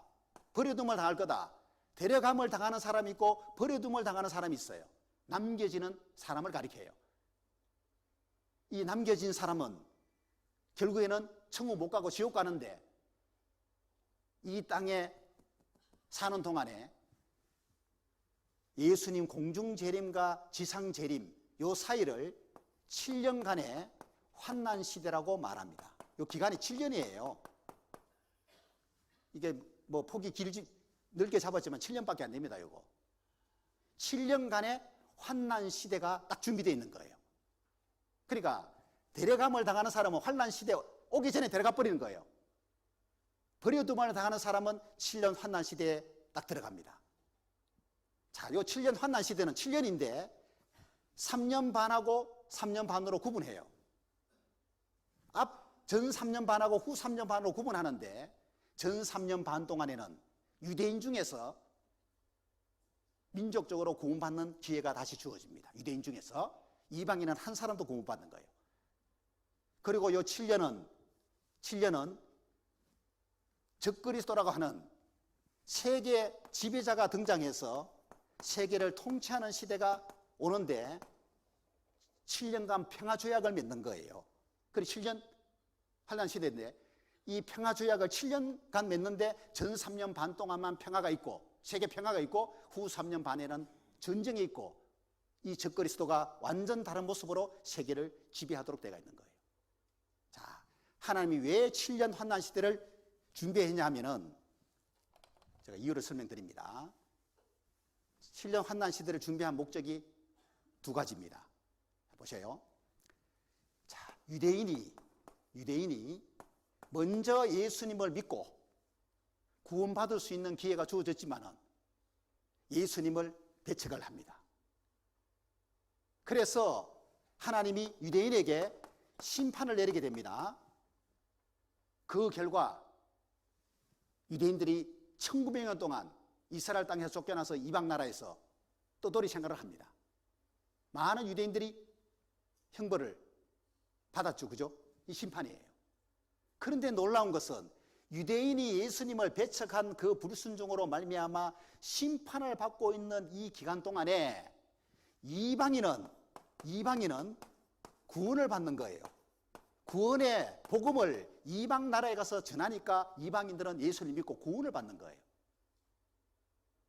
데려감을 당하는 사람이 있고 버려둠을 당하는 사람이 있어요. 남겨지는 사람을 가리켜요. 이 남겨진 사람은 결국에는 천국 못 가고 지옥 가는데, 이 땅에 사는 동안에 예수님 공중 재림과 지상 재림 요 사이를 7년간의 환난 시대라고 말합니다. 요 기간이 7년이에요. 이게 뭐 폭이 넓게 잡았지만 7년밖에 안 됩니다, 요거. 7년간의 환난 시대가 딱 준비되어 있는 거예요. 그러니까 데려감을 당하는 사람은 환난 시대 오기 전에 데려가 버리는 거예요. 버려둠을 당하는 사람은 7년 환난 시대에 딱 들어갑니다. 자, 요 7년 환난 시대는 7년인데 3년 반하고 3년 반으로 구분해요. 전 3년 반하고 후 3년 반으로 구분하는데, 전 3년 반 동안에는 유대인 중에서 민족적으로 구원받는 기회가 다시 주어집니다. 유대인 중에서 이방인은 한 사람도 구원받는 거예요. 그리고 요 7년은 적그리스도라고 하는 세계 지배자가 등장해서 세계를 통치하는 시대가 오는데 7년간 평화조약을 맺는 거예요. 그리고 7년 환난 시대인데, 이 평화조약을 7년간 맺는데 전 3년 반 동안만 평화가 있고, 세계 평화가 있고, 후 3년 반에는 전쟁이 있고, 이 적그리스도가 완전 다른 모습으로 세계를 지배하도록 되어 있는 거예요. 자, 하나님이 왜 7년 환난 시대를 준비했냐 하면은, 제가 이유를 설명드립니다. 7년 환난 시대를 준비한 목적이 두 가지입니다. 보세요. 자, 유대인이 먼저 예수님을 믿고 구원받을 수 있는 기회가 주어졌지만은 예수님을 배척을 합니다. 그래서 하나님이 유대인에게 심판을 내리게 됩니다. 그 결과 유대인들이 1900년 동안 이스라엘 땅에서 쫓겨나서 이방 나라에서 떠돌이 생활을 합니다. 많은 유대인들이 형벌을 받았죠. 그죠? 이 심판이에요. 그런데 놀라운 것은 유대인이 예수님을 배척한 그 불순종으로 말미암아 심판을 받고 있는 이 기간 동안에 이방인은 구원을 받는 거예요. 구원의 복음을 이방 나라에 가서 전하니까 이방인들은 예수를 믿고 구원을 받는 거예요.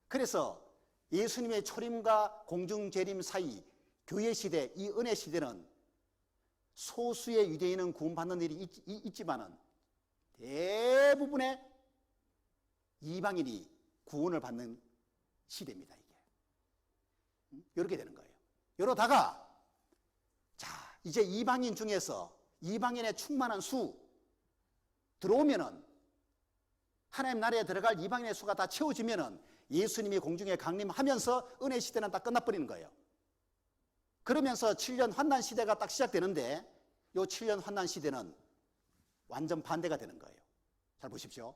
그래서 예수님의 초림과 공중재림 사이 교회 시대, 이 은혜 시대는 소수의 유대인은 구원받는 일이 있지만은 대부분의 이방인이 구원을 받는 시대입니다, 이게. 이렇게 되는 거예요. 이러다가, 자, 이제 이방인 중에서 이방인의 충만한 수 들어오면은, 하나님 나라에 들어갈 이방인의 수가 다 채워지면은 예수님이 공중에 강림하면서 은혜 시대는 다 끝나버리는 거예요. 그러면서 7년 환난 시대가 딱 시작되는데, 이 7년 환난 시대는 완전 반대가 되는 거예요. 잘 보십시오.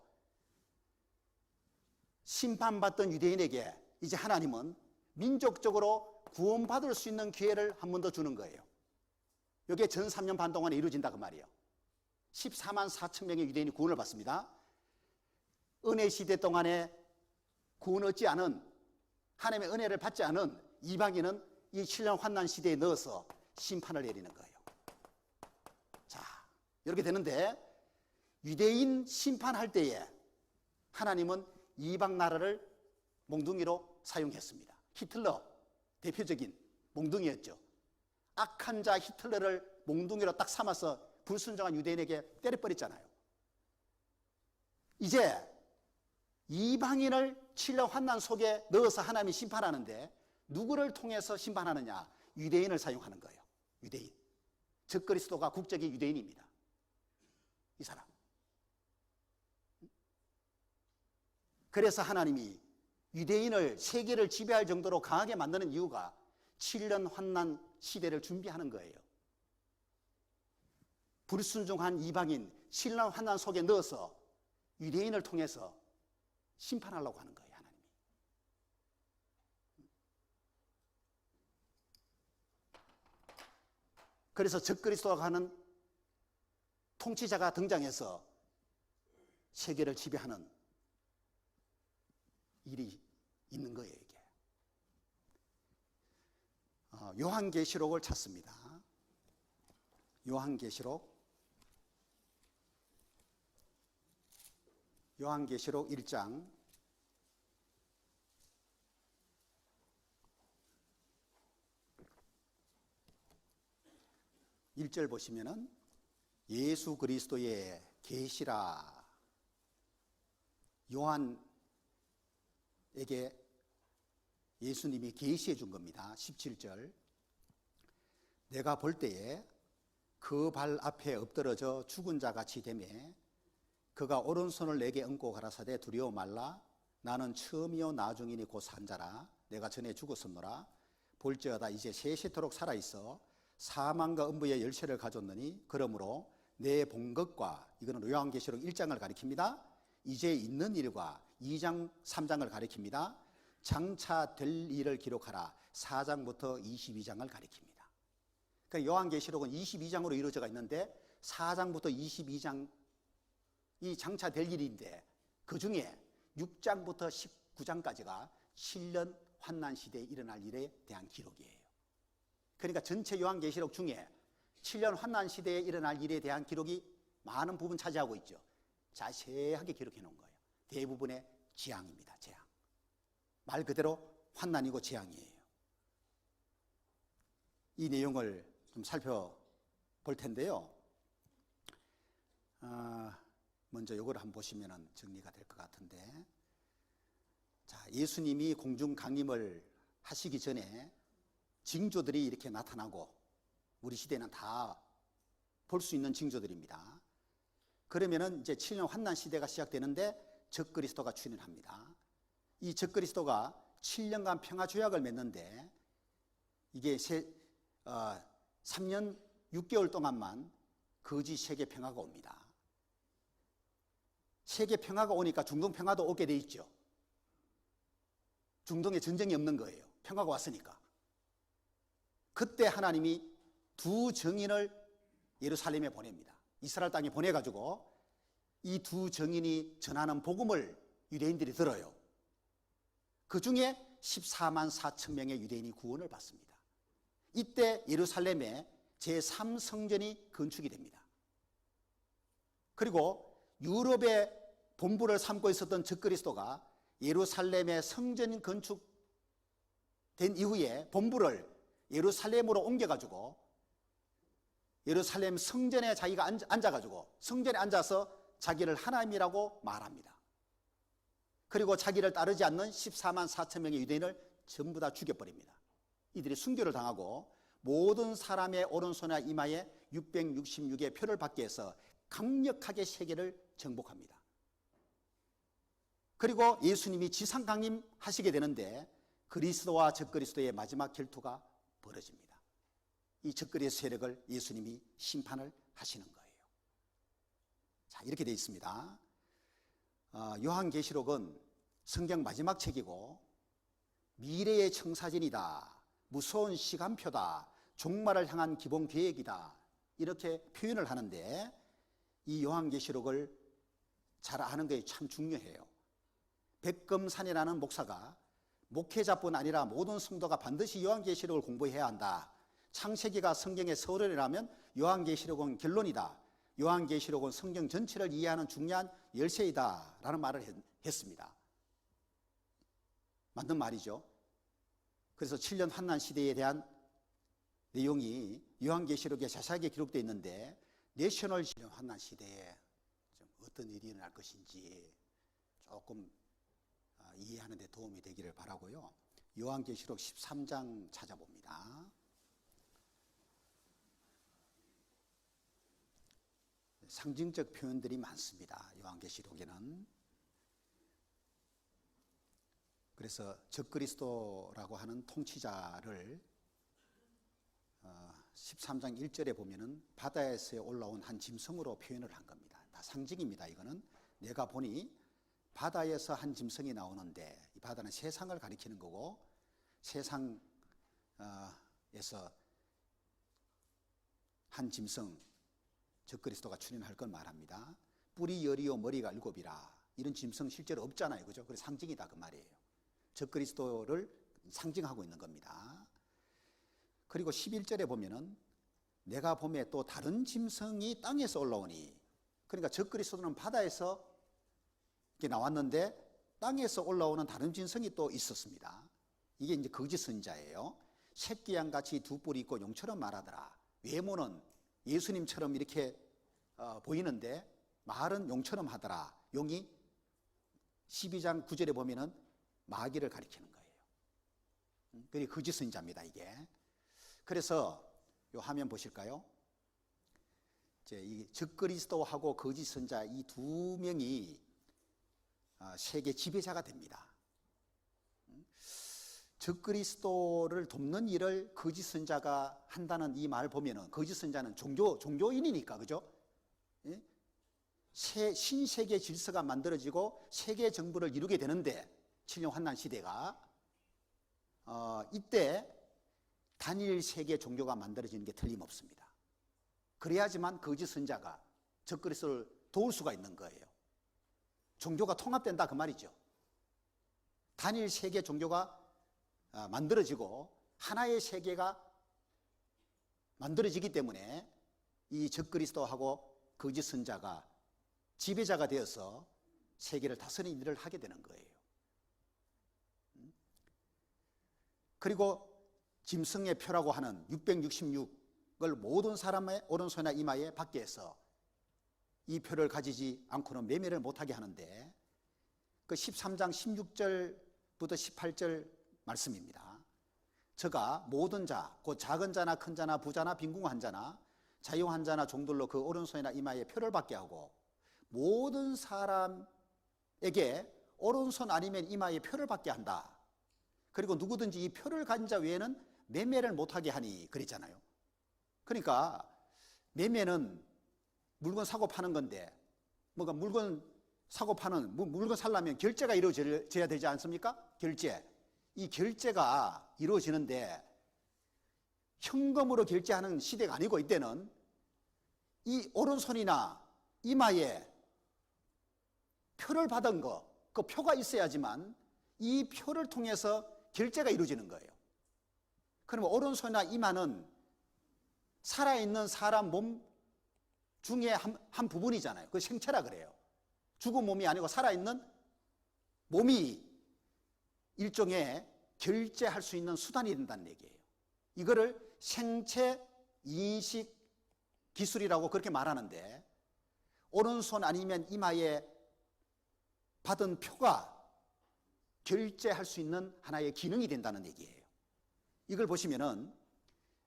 심판받던 유대인에게 이제 하나님은 민족적으로 구원받을 수 있는 기회를 한 번 더 주는 거예요. 이게 전 3년 반 동안에 이루어진다 그 말이에요. 14만 4천 명의 유대인이 구원을 받습니다. 은혜 시대 동안에 구원 얻지 않은, 하나님의 은혜를 받지 않은 이방인은 이 7년 환난 시대에 넣어서 심판을 내리는 거예요. 자, 이렇게 되는데, 유대인 심판할 때에 하나님은 이방 나라를 몽둥이로 사용했습니다. 히틀러 대표적인 몽둥이였죠. 악한 자 히틀러를 몽둥이로 딱 삼아서 불순종한 유대인에게 때려버렸잖아요. 이제 이방인을 7년 환난 속에 넣어서 하나님이 심판하는데, 누구를 통해서 심판하느냐? 유대인을 사용하는 거예요. 유대인. 적그리스도가 국적이 유대인입니다. 이 사람. 그래서 하나님이 유대인을, 세계를 지배할 정도로 강하게 만드는 이유가 7년 환난 시대를 준비하는 거예요. 불순종한 이방인 7년 환난 속에 넣어서 유대인을 통해서 심판하려고 하는 거예요, 하나님이. 그래서 적그리스도가 하는 통치자가 등장해서 세계를 지배하는 일이 있는 거예요, 이게. 요한계시록을 찾습니다. 요한계시록 1장 1절 보시면은 예수 그리스도의 계시라. 요한에게 예수님이 계시해 준 겁니다. 17절. 내가 볼 때에 그 발 앞에 엎드러져 죽은 자 같이 되매 그가 오른손을 내게 얹고 가라사대 두려워 말라. 나는 처음이요 나중이니 곧 산자라. 내가 전에 죽었었노라. 볼지어다 이제 세세토록 살아있어 사망과 음부의 열쇠를 가졌느니 그러므로 내 본 것과, 이거는 요한계시록 1장을 가리킵니다. 이제 있는 일과 2장 3장을 가리킵니다. 장차 될 일을 기록하라. 4장부터 22장을 가리킵니다. 그러니까 요한계시록은 22장으로 이루어져 있는데 4장부터 22장 이 장차 될 일인데, 그 중에 6장부터 19장까지가 7년 환난 시대에 일어날 일에 대한 기록이에요. 그러니까 전체 요한계시록 중에 7년 환난 시대에 일어날 일에 대한 기록이 많은 부분 차지하고 있죠. 자세하게 기록해 놓은 거예요. 대부분의 재앙입니다. 재앙. 말 그대로 환난이고 재앙이에요. 이 내용을 좀 살펴볼 텐데요. 먼저 이걸 한번 보시면 정리가 될 것 같은데, 자, 예수님이 공중 강림을 하시기 전에 징조들이 이렇게 나타나고, 우리 시대는 다 볼 수 있는 징조들입니다. 그러면은 이제 7년 환난 시대가 시작되는데 적그리스도가 출현합니다. 이 적그리스도가 7년간 평화 조약을 맺는데, 이게 3년 6개월 동안만 거짓 세계 평화가 옵니다. 세계 평화가 오니까 중동 평화도 오게 돼 있죠. 중동에 전쟁이 없는 거예요. 평화가 왔으니까. 그때 하나님이 두 정인을 예루살렘에 보냅니다. 이스라엘 땅에 보내가지고 이 두 정인이 전하는 복음을 유대인들이 들어요. 그 중에 14만 4천 명의 유대인이 구원을 받습니다. 이때 예루살렘에 제3성전이 건축이 됩니다. 그리고 유럽의 본부를 삼고 있었던 적그리스도가 예루살렘의 성전 건축된 이후에 본부를 예루살렘으로 옮겨가지고 예루살렘 성전에 자기가 앉아가지고 성전에 앉아서 자기를 하나님이라고 말합니다. 그리고 자기를 따르지 않는 14만 4천 명의 유대인을 전부 다 죽여버립니다. 이들이 순교를 당하고 모든 사람의 오른손이나 이마에 666의 표를 받게 해서 강력하게 세계를 정복합니다. 그리고 예수님이 지상 강림하시게 되는데 그리스도와 적그리스도의 마지막 결투가 벌어집니다. 이 적그리스도 세력을 예수님이 심판을 하시는 거예요. 자, 이렇게 되어 있습니다. 요한계시록은 성경 마지막 책이고 미래의 청사진이다, 무서운 시간표다, 종말을 향한 기본 계획이다, 이렇게 표현을 하는데 이 요한계시록을 잘 아는 게 참 중요해요. 백금산이라는 목사가 목회자뿐 아니라 모든 성도가 반드시 요한계시록을 공부해야 한다. 창세기가 성경의 서론이라면 요한계시록은 결론이다. 요한계시록은 성경 전체를 이해하는 중요한 열쇠이다 라는 말을 했습니다. 맞는 말이죠. 그래서 7년 환난 시대에 대한 내용이 요한계시록에 자세하게 기록되어 있는데 내셔널 7년 환난 시대에 좀 어떤 일이 일어날 것인지 조금 이해하는 데 도움이 되기를 바라고요. 요한계시록 13장 찾아봅니다. 상징적 표현들이 많습니다. 요한계시록에는. 그래서 적그리스도라고 하는 통치자를 13장 1절에 보면은 바다에서 올라온 한 짐승으로 표현을 한 겁니다. 다 상징입니다. 이거는 내가 보니 바다에서 한 짐승이 나오는데 이 바다는 세상을 가리키는 거고 세상에서 한 짐승 적그리스도가 출현할 걸 말합니다. 뿔이 10이요 머리가 7이라. 이런 짐승 실제로 없잖아요. 그죠? 그래서 상징이다 그 말이에요. 적그리스도를 상징하고 있는 겁니다. 그리고 11절에 보면은 내가 봄에 또 다른 짐승이 땅에서 올라오니, 그러니까 적그리스도는 바다에서 이렇게 나왔는데 땅에서 올라오는 다른 짐승이 또 있었습니다. 이게 이제 거짓 선지자예요. 새끼 양같이 두 뿔이 있고 용처럼 말하더라. 외모는 예수님처럼 이렇게 보이는데 말은 용처럼 하더라. 용이 12장 9절에 보면은 마귀를 가리키는 거예요. 그게 거짓 선지자입니다, 이게. 그래서 요 화면 보실까요? 이제 이 적그리스도하고 거짓 선지자 이 두 명이 세계 지배자가 됩니다. 적그리스도를 돕는 일을 거짓 선지자가 한다는 이 말 보면은 거짓 선지자는 종교인이니까, 그죠? 신세계 질서가 만들어지고 세계 정부를 이루게 되는데 7년 환난 시대가 이때 단일 세계 종교가 만들어지는 게 틀림없습니다. 그래야지만 거짓 선지자가 적그리스도를 도울 수가 있는 거예요. 종교가 통합된다 그 말이죠. 단일 세계 종교가 만들어지고 하나의 세계가 만들어지기 때문에 이 적그리스도하고 거짓 선지자가 지배자가 되어서 세계를 다스리는 일을 하게 되는 거예요. 그리고 짐승의 표라고 하는 666을 모든 사람의 오른손이나 이마에 받게 해서 이 표를 가지지 않고는 매매를 못하게 하는데 그 13장 16절부터 18절 말씀입니다. 저가 모든 자, 곧 작은 자나 큰 자나 부자나 빈궁한 자나 자유한 자나 종들로 그 오른손이나 이마에 표를 받게 하고 모든 사람에게 오른손 아니면 이마에 표를 받게 한다. 그리고 누구든지 이 표를 가진 자 외에는 매매를 못하게 하니 그랬잖아요. 그러니까 매매는 물건 사고 파는 건데 뭔가 물건 사고 파는 물건 살려면 결제가 이루어져야 되지 않습니까? 결제. 이 결제가 이루어지는데 현금으로 결제하는 시대가 아니고 이때는 이 오른손이나 이마에 표를 받은 그 표가 있어야지만 이 표를 통해서 결제가 이루어지는 거예요. 그러면 오른손이나 이마는 살아있는 사람 몸 중에 한 부분이잖아요. 그 생체라 그래요. 죽은 몸이 아니고 살아있는 몸이 일종의 결제할 수 있는 수단이 된다는 얘기예요. 이거를 생체 인식 기술이라고 그렇게 말하는데 오른손 아니면 이마에 받은 표가 결제할 수 있는 하나의 기능이 된다는 얘기예요. 이걸 보시면은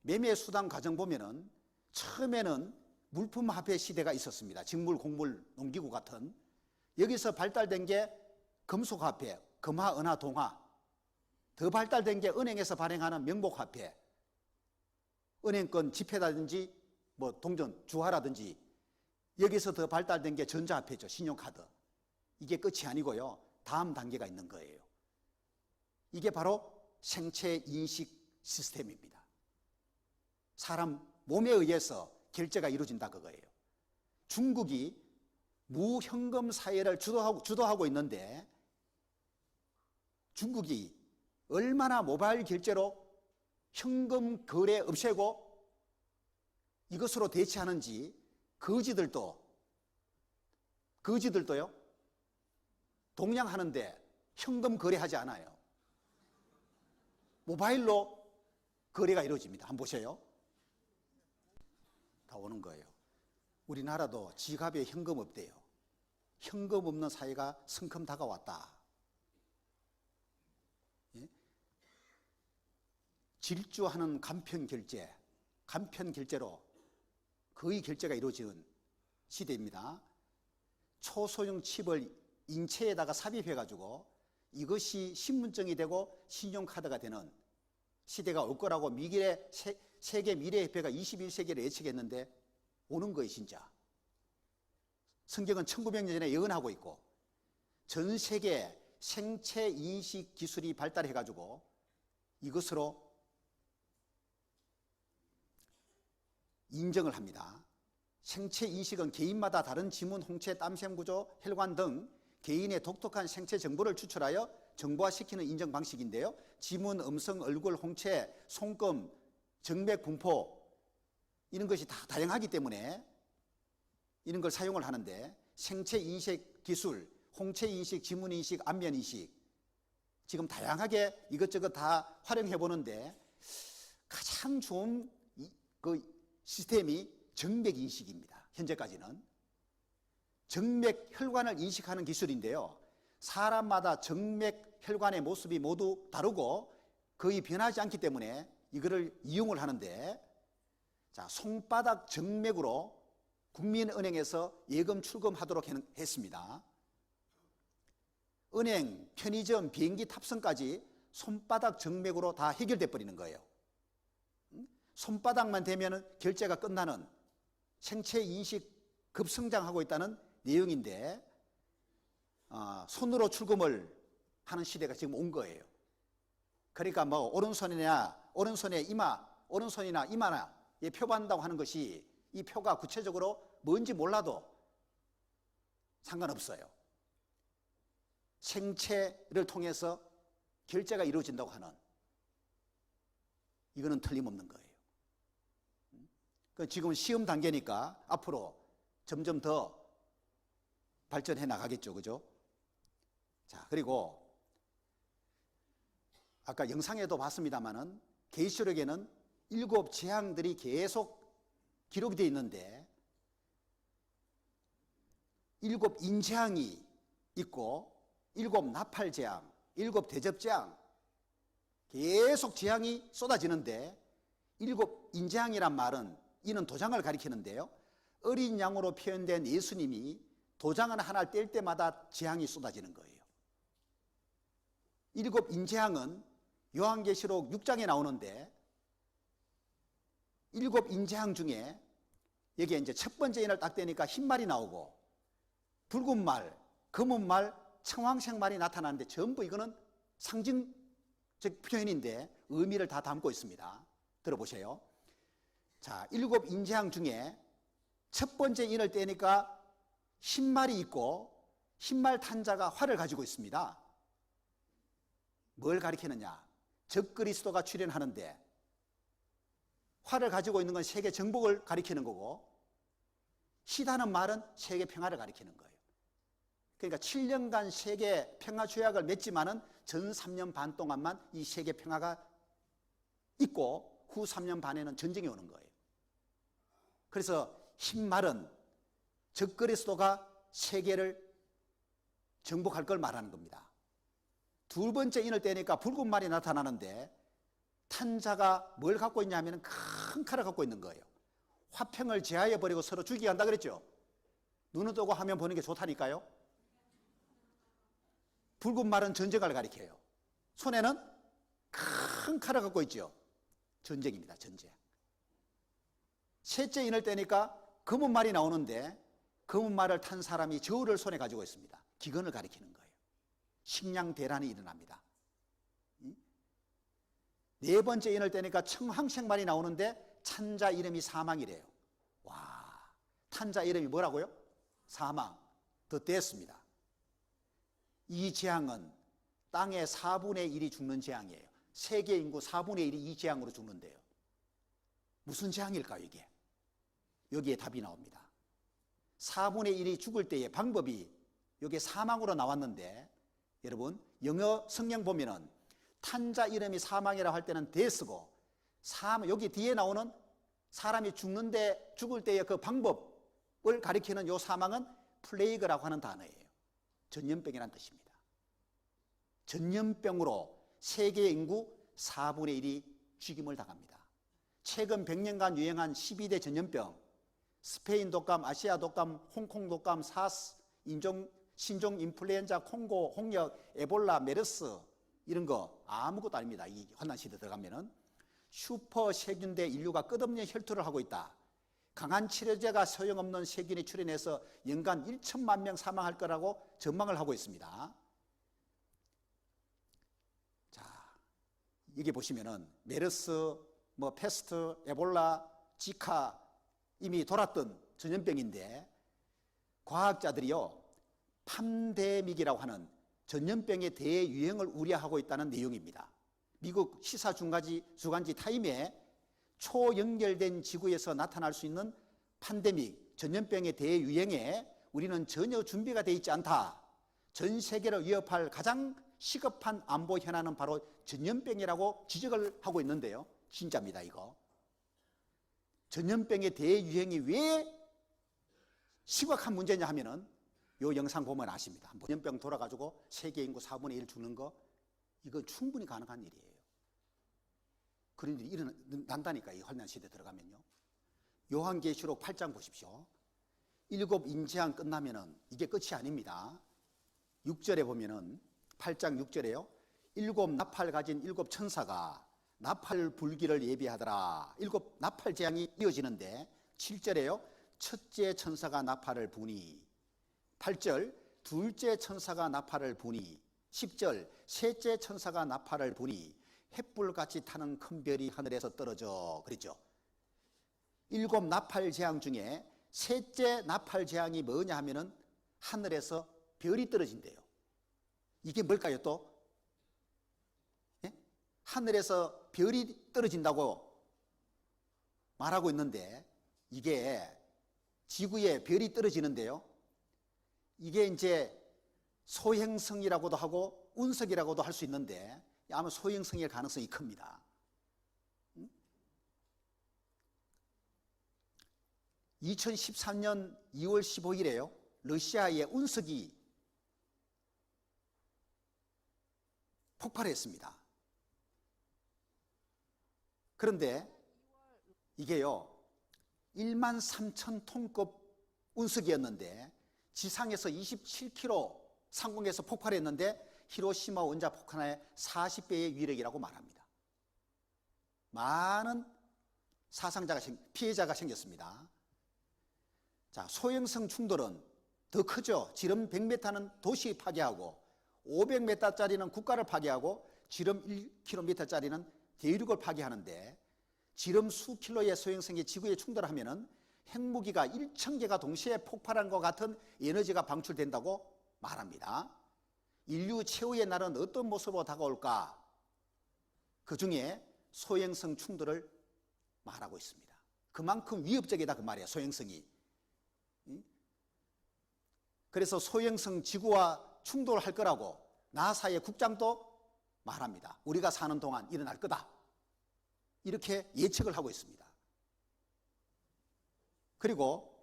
매매 수단 과정 보면은 처음에는 물품 화폐 시대가 있었습니다. 직물, 곡물, 농기구 같은. 여기서 발달된 게 금속 화폐, 금화, 은화, 동화. 더 발달된 게 은행에서 발행하는 명목 화폐. 은행권 지폐라든지 뭐 동전 주화라든지. 여기서 더 발달된 게 전자화폐죠. 신용카드. 이게 끝이 아니고요. 다음 단계가 있는 거예요. 이게 바로 생체 인식 시스템입니다. 사람 몸에 의해서 결제가 이루어진다 그거예요. 중국이 무현금 사회를 주도하고 있는데 중국이 얼마나 모바일 결제로 현금 거래 없애고 이것으로 대체하는지 거지들도요 동양하는데 현금 거래하지 않아요. 모바일로 거래가 이루어집니다. 한번 보세요. 다 오는 거예요. 우리나라도 지갑에 현금 없대요. 현금 없는 사회가 성큼 다가왔다. 예? 질주하는 간편 결제로 거의 결제가 이루어지는 시대입니다. 초소형 칩을 인체에다가 삽입해가지고 이것이 신분증이 되고 신용카드가 되는 시대가 올 거라고 세계 미래협회가 21세기를 예측했는데 오는 거예요, 진짜. 성경은 1900년 전에 예언하고 있고 전 세계 생체 인식 기술이 발달해가지고 이것으로 인정을 합니다. 생체 인식은 개인마다 다른 지문, 홍채, 땀샘 구조, 혈관 등 개인의 독특한 생체 정보를 추출하여 정보화시키는 인정 방식인데요. 지문, 음성, 얼굴, 홍채, 손금, 정맥, 분포 이런 것이 다 다양하기 때문에 이런 걸 사용을 하는데 생체 인식 기술, 홍채 인식, 지문 인식, 안면 인식 지금 다양하게 이것저것 다 활용해 보는데 가장 좋은 그 시스템이 정맥 인식입니다. 현재까지는. 정맥 혈관을 인식하는 기술인데요. 사람마다 정맥 혈관의 모습이 모두 다르고 거의 변하지 않기 때문에 이거를 이용을 하는데 자, 손바닥 정맥으로 국민은행에서 예금 출금하도록 했습니다. 은행, 편의점, 비행기 탑승까지 손바닥 정맥으로 다 해결돼 버리는 거예요. 손바닥만 되면 결제가 끝나는 생체 인식 급성장하고 있다는 내용인데 손으로 출금을 하는 시대가 지금 온 거예요. 그러니까 뭐 오른손에 이마, 오른손이나 이마나 표반다고 하는 것이 이 표가 구체적으로 뭔지 몰라도 상관없어요. 생체를 통해서 결제가 이루어진다고 하는 이거는 틀림없는 거예요. 지금은 시험 단계니까 앞으로 점점 더 발전해 나가겠죠. 그죠? 자, 그리고 아까 영상에도 봤습니다만은 계시록에는 7 재앙들이 계속 기록이 되어 있는데 7 인재앙이 있고 7 나팔 재앙, 7 대접 재앙 계속 재앙이 쏟아지는데 7 인재앙이란 말은 이는 도장을 가리키는데요. 어린 양으로 표현된 예수님이 도장을 하나 뗄 때마다 재앙이 쏟아지는 거예요. 7 인재앙은 요한계시록 6장에 나오는데 7 인재앙 중에 여기에 이제 첫 번째 인을 딱 떼니까 흰 말이 나오고 붉은 말, 검은 말, 청황색 말이 나타나는데 전부 이거는 상징적 표현인데 의미를 다 담고 있습니다. 들어보세요. 자, 7 인재앙 중에 첫 번째 인을 떼니까 흰 말이 있고 흰 말 탄 자가 활을 가지고 있습니다. 뭘 가리키느냐? 적그리스도가 출현하는데 활을 가지고 있는 건 세계 정복을 가리키는 거고 시다는 말은 세계 평화를 가리키는 거예요. 그러니까 7년간 세계 평화 조약을 맺지만은 전 3년 반 동안만 이 세계 평화가 있고 후 3년 반에는 전쟁이 오는 거예요. 그래서 흰 말은 적그리스도가 세계를 정복할 걸 말하는 겁니다. 두 번째 인을 떼니까 붉은 말이 나타나는데 탄자가 뭘 갖고 있냐면 큰 칼을 갖고 있는 거예요. 화평을 제하해 버리고 서로 죽이게 한다 그랬죠. 눈을 뜨고 하면 보는 게 좋다니까요. 붉은 말은 전쟁을 가리켜요. 손에는 큰 칼을 갖고 있죠. 전쟁입니다. 전쟁. 셋째 인을 떼니까 검은 말이 나오는데 검은 말을 탄 사람이 저울을 손에 가지고 있습니다. 기근을 가리키는 거예요. 식량 대란이 일어납니다. 네 번째 인을 떼니까 청황색말이 나오는데 찬자 이름이 사망이래요. 와, 탄자 이름이 뭐라고요? 사망. 더 뗐습니다. 이 재앙은 땅의 4분의 1이 죽는 재앙이에요. 세계 인구 4분의 1이 이 재앙으로 죽는데요. 무슨 재앙일까요, 이게? 여기에 답이 나옵니다. 4분의 1이 죽을 때의 방법이 여기에 사망으로 나왔는데, 여러분, 영어 성경 보면은 탄자 이름이 사망이라고 할 때는 데스고, 여기 뒤에 나오는 사람이 죽을 때의 그 방법을 가리키는 요 사망은 플레이그라고 하는 단어예요. 전염병이라는 뜻입니다. 전염병으로 세계 인구 4분의 1이 죽임을 당합니다. 최근 100년간 유행한 12대 전염병, 스페인 독감, 아시아 독감, 홍콩 독감, 사스, 신종 인플루엔자, 콩고, 홍역, 에볼라, 메르스 이런 거 아무것도 아닙니다. 이 환난 시대 들어가면은 슈퍼 세균대 인류가 끝없는 혈투를 하고 있다. 강한 치료제가 소용없는 세균이 출현해서 연간 1천만 명 사망할 거라고 전망을 하고 있습니다. 자, 여기 보시면은 메르스, 페스트, 에볼라, 지카 이미 돌았던 전염병인데 과학자들이요 팜데믹이라고 하는 전염병의 대유행을 우려하고 있다는 내용입니다. 미국 시사 주간지 타임에 초연결된 지구에서 나타날 수 있는 팬데믹, 전염병의 대유행에 우리는 전혀 준비가 되어 있지 않다. 전 세계를 위협할 가장 시급한 안보 현안은 바로 전염병이라고 지적을 하고 있는데요. 진짜입니다, 이거. 전염병의 대유행이 왜 심각한 문제냐 하면은 요 영상 보면 아십니다. 전염병 돌아가지고 세계 인구 4분의 1 죽는 거, 이건 충분히 가능한 일이에요. 그런 일이 일어난다니까, 이 환난 시대 들어가면요. 요한계시록 8장 보십시오. 7 인재앙 끝나면은 이게 끝이 아닙니다. 6절에 보면은 8장 6절에요. 7 나팔 가진 7 천사가 나팔 불기를 예비하더라. 7 나팔 재앙이 이어지는데 7절에요. 첫째 천사가 나팔을 부니, 8절 둘째 천사가 나팔을 부니, 10절 셋째 천사가 나팔을 부니 햇불같이 타는 큰 별이 하늘에서 떨어져 그랬죠. 7 나팔 재앙 중에 셋째 나팔 재앙이 뭐냐 하면은 하늘에서 별이 떨어진대요. 이게 뭘까요 또? 예? 하늘에서 별이 떨어진다고 말하고 있는데 이게 지구에 별이 떨어지는데요. 이게 이제 소행성이라고도 하고 운석이라고도 할 수 있는데 아마 소행성일 가능성이 큽니다. 2013년 2월 15일에요. 러시아의 운석이 폭발했습니다. 그런데 이게요 1만 3천 톤급 운석이었는데 지상에서 27km 상공에서 폭발했는데 히로시마 원자 폭탄의 40배의 위력이라고 말합니다. 많은 피해자가 생겼습니다. 자, 소형성 충돌은 더 크죠. 지름 100m는 도시 파괴하고 500m짜리는 국가를 파괴하고 지름 1km짜리는 대륙을 파괴하는데 지름 수킬로의 소형성이 지구에 충돌하면은 핵무기가 1,000개가 동시에 폭발한 것 같은 에너지가 방출된다고 말합니다. 인류 최후의 날은 어떤 모습으로 다가올까? 그 중에 소행성 충돌을 말하고 있습니다. 그만큼 위협적이다 그 말이에요. 소행성이. 그래서 소행성 지구와 충돌할 거라고 나사의 국장도 말합니다. 우리가 사는 동안 일어날 거다. 이렇게 예측을 하고 있습니다. 그리고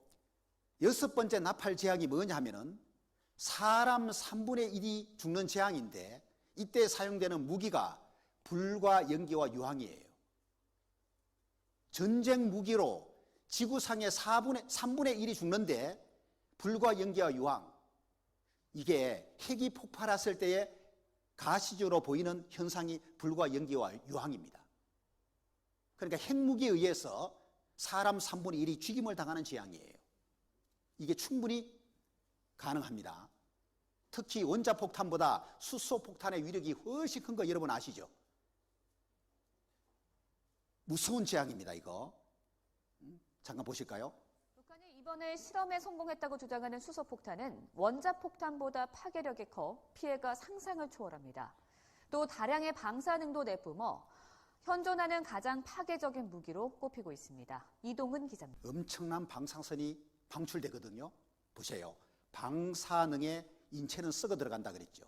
6번째 나팔 재앙이 뭐냐 하면은 사람 3분의 1이 죽는 재앙인데 이때 사용되는 무기가 불과 연기와 유황이에요. 전쟁 무기로 지구상의 3분의 1이 죽는데 불과 연기와 유황, 이게 핵이 폭발했을 때에 가시적으로 보이는 현상이 불과 연기와 유황입니다. 그러니까 핵무기에 의해서 사람 3분의 1이 죽임을 당하는 재앙이에요. 이게 충분히 가능합니다. 특히 원자폭탄보다 수소폭탄의 위력이 훨씬 큰 거 여러분 아시죠? 무서운 재앙입니다, 이거. 잠깐 보실까요? 북한이 이번에 실험에 성공했다고 주장하는 수소폭탄은 원자폭탄보다 파괴력이 커 피해가 상상을 초월합니다. 또 다량의 방사능도 내뿜어 현존하는 가장 파괴적인 무기로 꼽히고 있습니다. 이동은 기자입니다. 엄청난 방사선이 방출되거든요. 보세요. 방사능에 인체는 썩어 들어간다 그랬죠.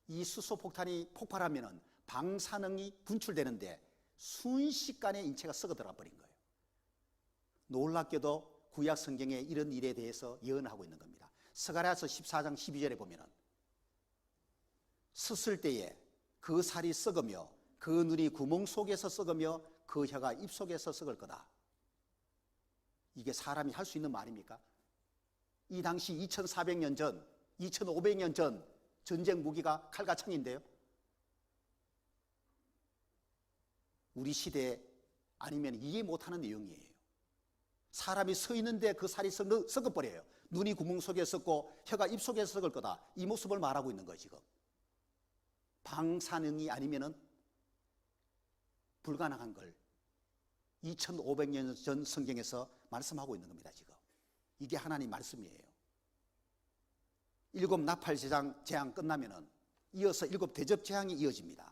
이 수소폭탄이 폭발하면 방사능이 분출되는데 순식간에 인체가 썩어 들어가 버린 거예요. 놀랍게도 구약 성경에 이런 일에 대해서 예언하고 있는 겁니다. 스가랴서 14장 12절에 보면은 섰을 때에 그 살이 썩으며 그 눈이 구멍 속에서 썩으며 그 혀가 입 속에서 썩을 거다. 이게 사람이 할 수 있는 말입니까? 이 당시 2400년 전, 2500년 전 전쟁 무기가 칼과 창인데요. 우리 시대에 아니면 이해 못하는 내용이에요. 사람이 서 있는데 그 살이 썩어버려요. 눈이 구멍 속에 썩고 혀가 입 속에 썩을 거다. 이 모습을 말하고 있는 거예요, 지금. 방사능이 아니면은 불가능한 걸 2500년 전 성경에서 말씀하고 있는 겁니다, 지금. 이게 하나님 말씀이에요. 7 나팔 재앙 끝나면은 이어서 7 대접 재앙이 이어집니다.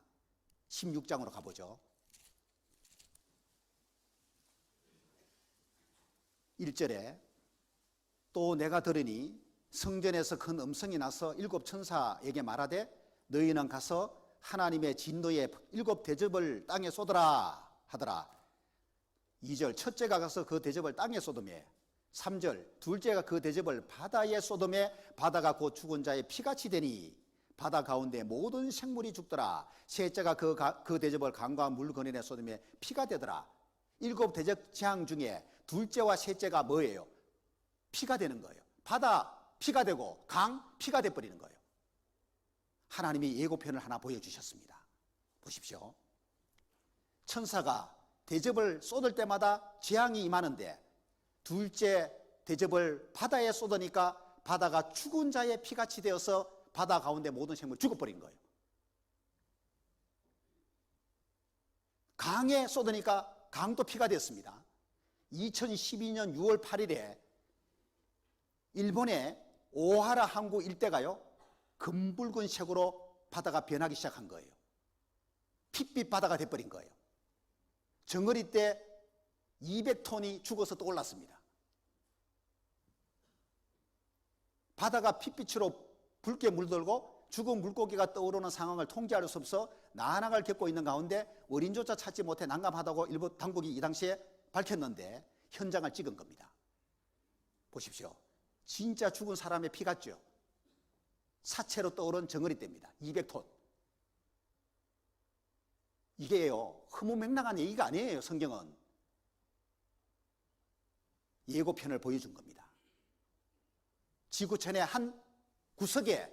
16장으로 가보죠. 1절에 또 내가 들으니 성전에서 큰 음성이 나서 7 천사에게 말하되 너희는 가서 하나님의 진노의 7 대접을 땅에 쏟으라 하더라. 2절 첫째가 가서 그 대접을 땅에 쏟으매 3절 둘째가 그 대접을 바다에 쏟으매 바다가 곧 죽은 자의 피같이 되니 바다 가운데 모든 생물이 죽더라. 셋째가 그 대접을 강과 물 근원에 쏟으매 피가 되더라. 7 대접 재앙 중에 둘째와 셋째가 뭐예요? 피가 되는 거예요. 바다 피가 되고 강 피가 돼버리는 거예요. 하나님이 예고편을 하나 보여주셨습니다. 보십시오. 천사가 대접을 쏟을 때마다 재앙이 임하는데 둘째 대접을 바다에 쏟으니까 바다가 죽은 자의 피같이 되어서 바다 가운데 모든 생물이 죽어버린 거예요. 강에 쏟으니까 강도 피가 됐습니다. 2012년 6월 8일에 일본의 오하라 항구 일대가요, 금붉은 색으로 바다가 변하기 시작한 거예요. 핏빛 바다가 돼버린 거예요. 정어리 때 200톤이 죽어서 떠올랐습니다. 바다가 핏빛으로 붉게 물들고 죽은 물고기가 떠오르는 상황을 통제할 수 없어 난항을 겪고 있는 가운데 어린조차 찾지 못해 난감하다고 일본 당국이 이 당시에 밝혔는데 현장을 찍은 겁니다. 보십시오. 진짜 죽은 사람의 피 같죠? 사체로 떠오른 정어리 떼입니다. 200톤. 이게요, 흐무맹랑한 얘기가 아니에요. 성경은 예고편을 보여준 겁니다. 지구촌의 한 구석에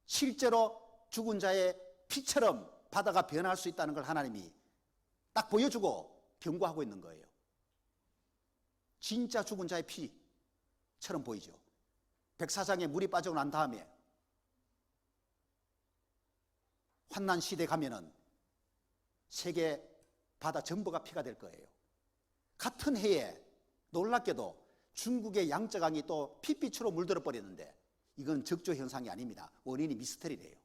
실제로 죽은 자의 피처럼 바다가 변할 수 있다는 걸 하나님이 딱 보여주고 경고하고 있는 거예요. 진짜 죽은 자의 피처럼 보이죠. 백사장에 물이 빠지고 난 다음에 환난 시대 가면은 세계 바다 전부가 피가 될 거예요. 같은 해에 놀랍게도 중국의 양쯔강이 또 핏빛으로 물들어 버렸는데 이건 적조 현상이 아닙니다. 원인이 미스터리래요.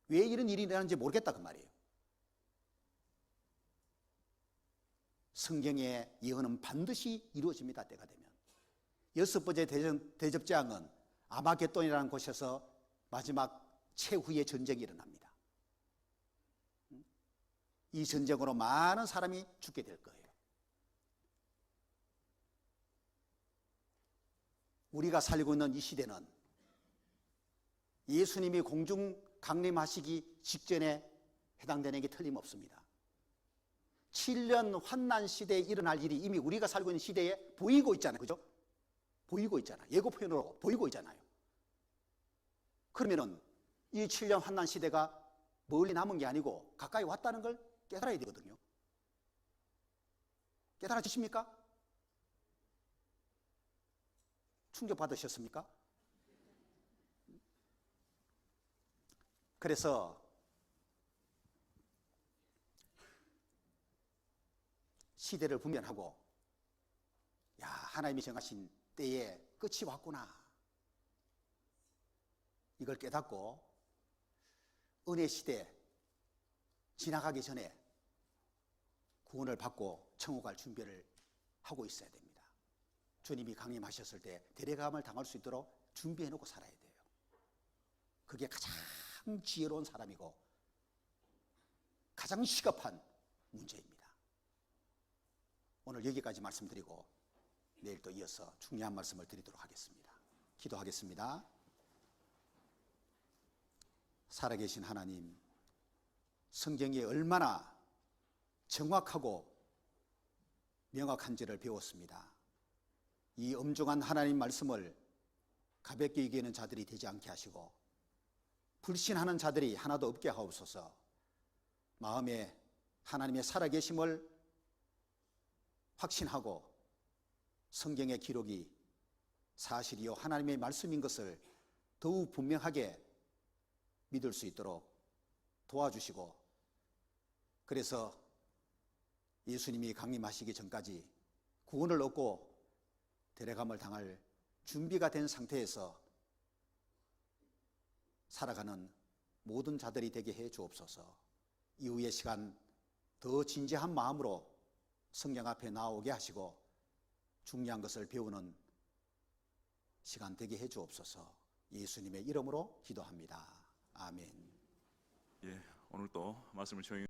왜 이런 일이 일어나는지 모르겠다 그 말이에요. 성경의 예언은 반드시 이루어집니다. 때가 되면. 6번째 대접재앙은 아마겟돈이라는 곳에서 마지막 최후의 전쟁이 일어납니다. 이 전쟁으로 많은 사람이 죽게 될 거예요. 우리가 살고 있는 이 시대는 예수님이 공중 강림하시기 직전에 해당되는 게 틀림없습니다. 7년 환난 시대에 일어날 일이 이미 우리가 살고 있는 시대에 보이고 있잖아요. 그죠? 보이고 있잖아요. 예고편으로 보이고 있잖아요. 그러면은 이 7년 환난 시대가 멀리 남은 게 아니고 가까이 왔다는 걸 깨달아야 되거든요. 깨달아지십니까? 충격받으셨습니까? 그래서 시대를 분별하고, 야, 하나님이 정하신 때에 끝이 왔구나, 이걸 깨닫고 은혜 시대 지나가기 전에 구원을 받고 천국 갈 준비를 하고 있어야 됩니다. 주님이 강림하셨을 때 데려감을 당할 수 있도록 준비해 놓고 살아야 돼요. 그게 가장 지혜로운 사람이고 가장 시급한 문제입니다. 오늘 여기까지 말씀드리고 내일 또 이어서 중요한 말씀을 드리도록 하겠습니다. 기도하겠습니다. 살아계신 하나님, 성경이 얼마나 정확하고 명확한지를 배웠습니다. 이 엄중한 하나님 말씀을 가볍게 여기는 자들이 되지 않게 하시고 불신하는 자들이 하나도 없게 하옵소서. 마음에 하나님의 살아계심을 확신하고 성경의 기록이 사실이요 하나님의 말씀인 것을 더욱 분명하게 믿을 수 있도록 도와주시고, 그래서 예수님이 강림하시기 전까지 구원을 얻고 데려감을 당할 준비가 된 상태에서 살아가는 모든 자들이 되게 해 주옵소서. 이후의 시간 더 진지한 마음으로 성경 앞에 나오게 하시고 중요한 것을 배우는 시간 되게 해 주옵소서. 예수님의 이름으로 기도합니다. 아멘. 오늘 또 말씀을 조용히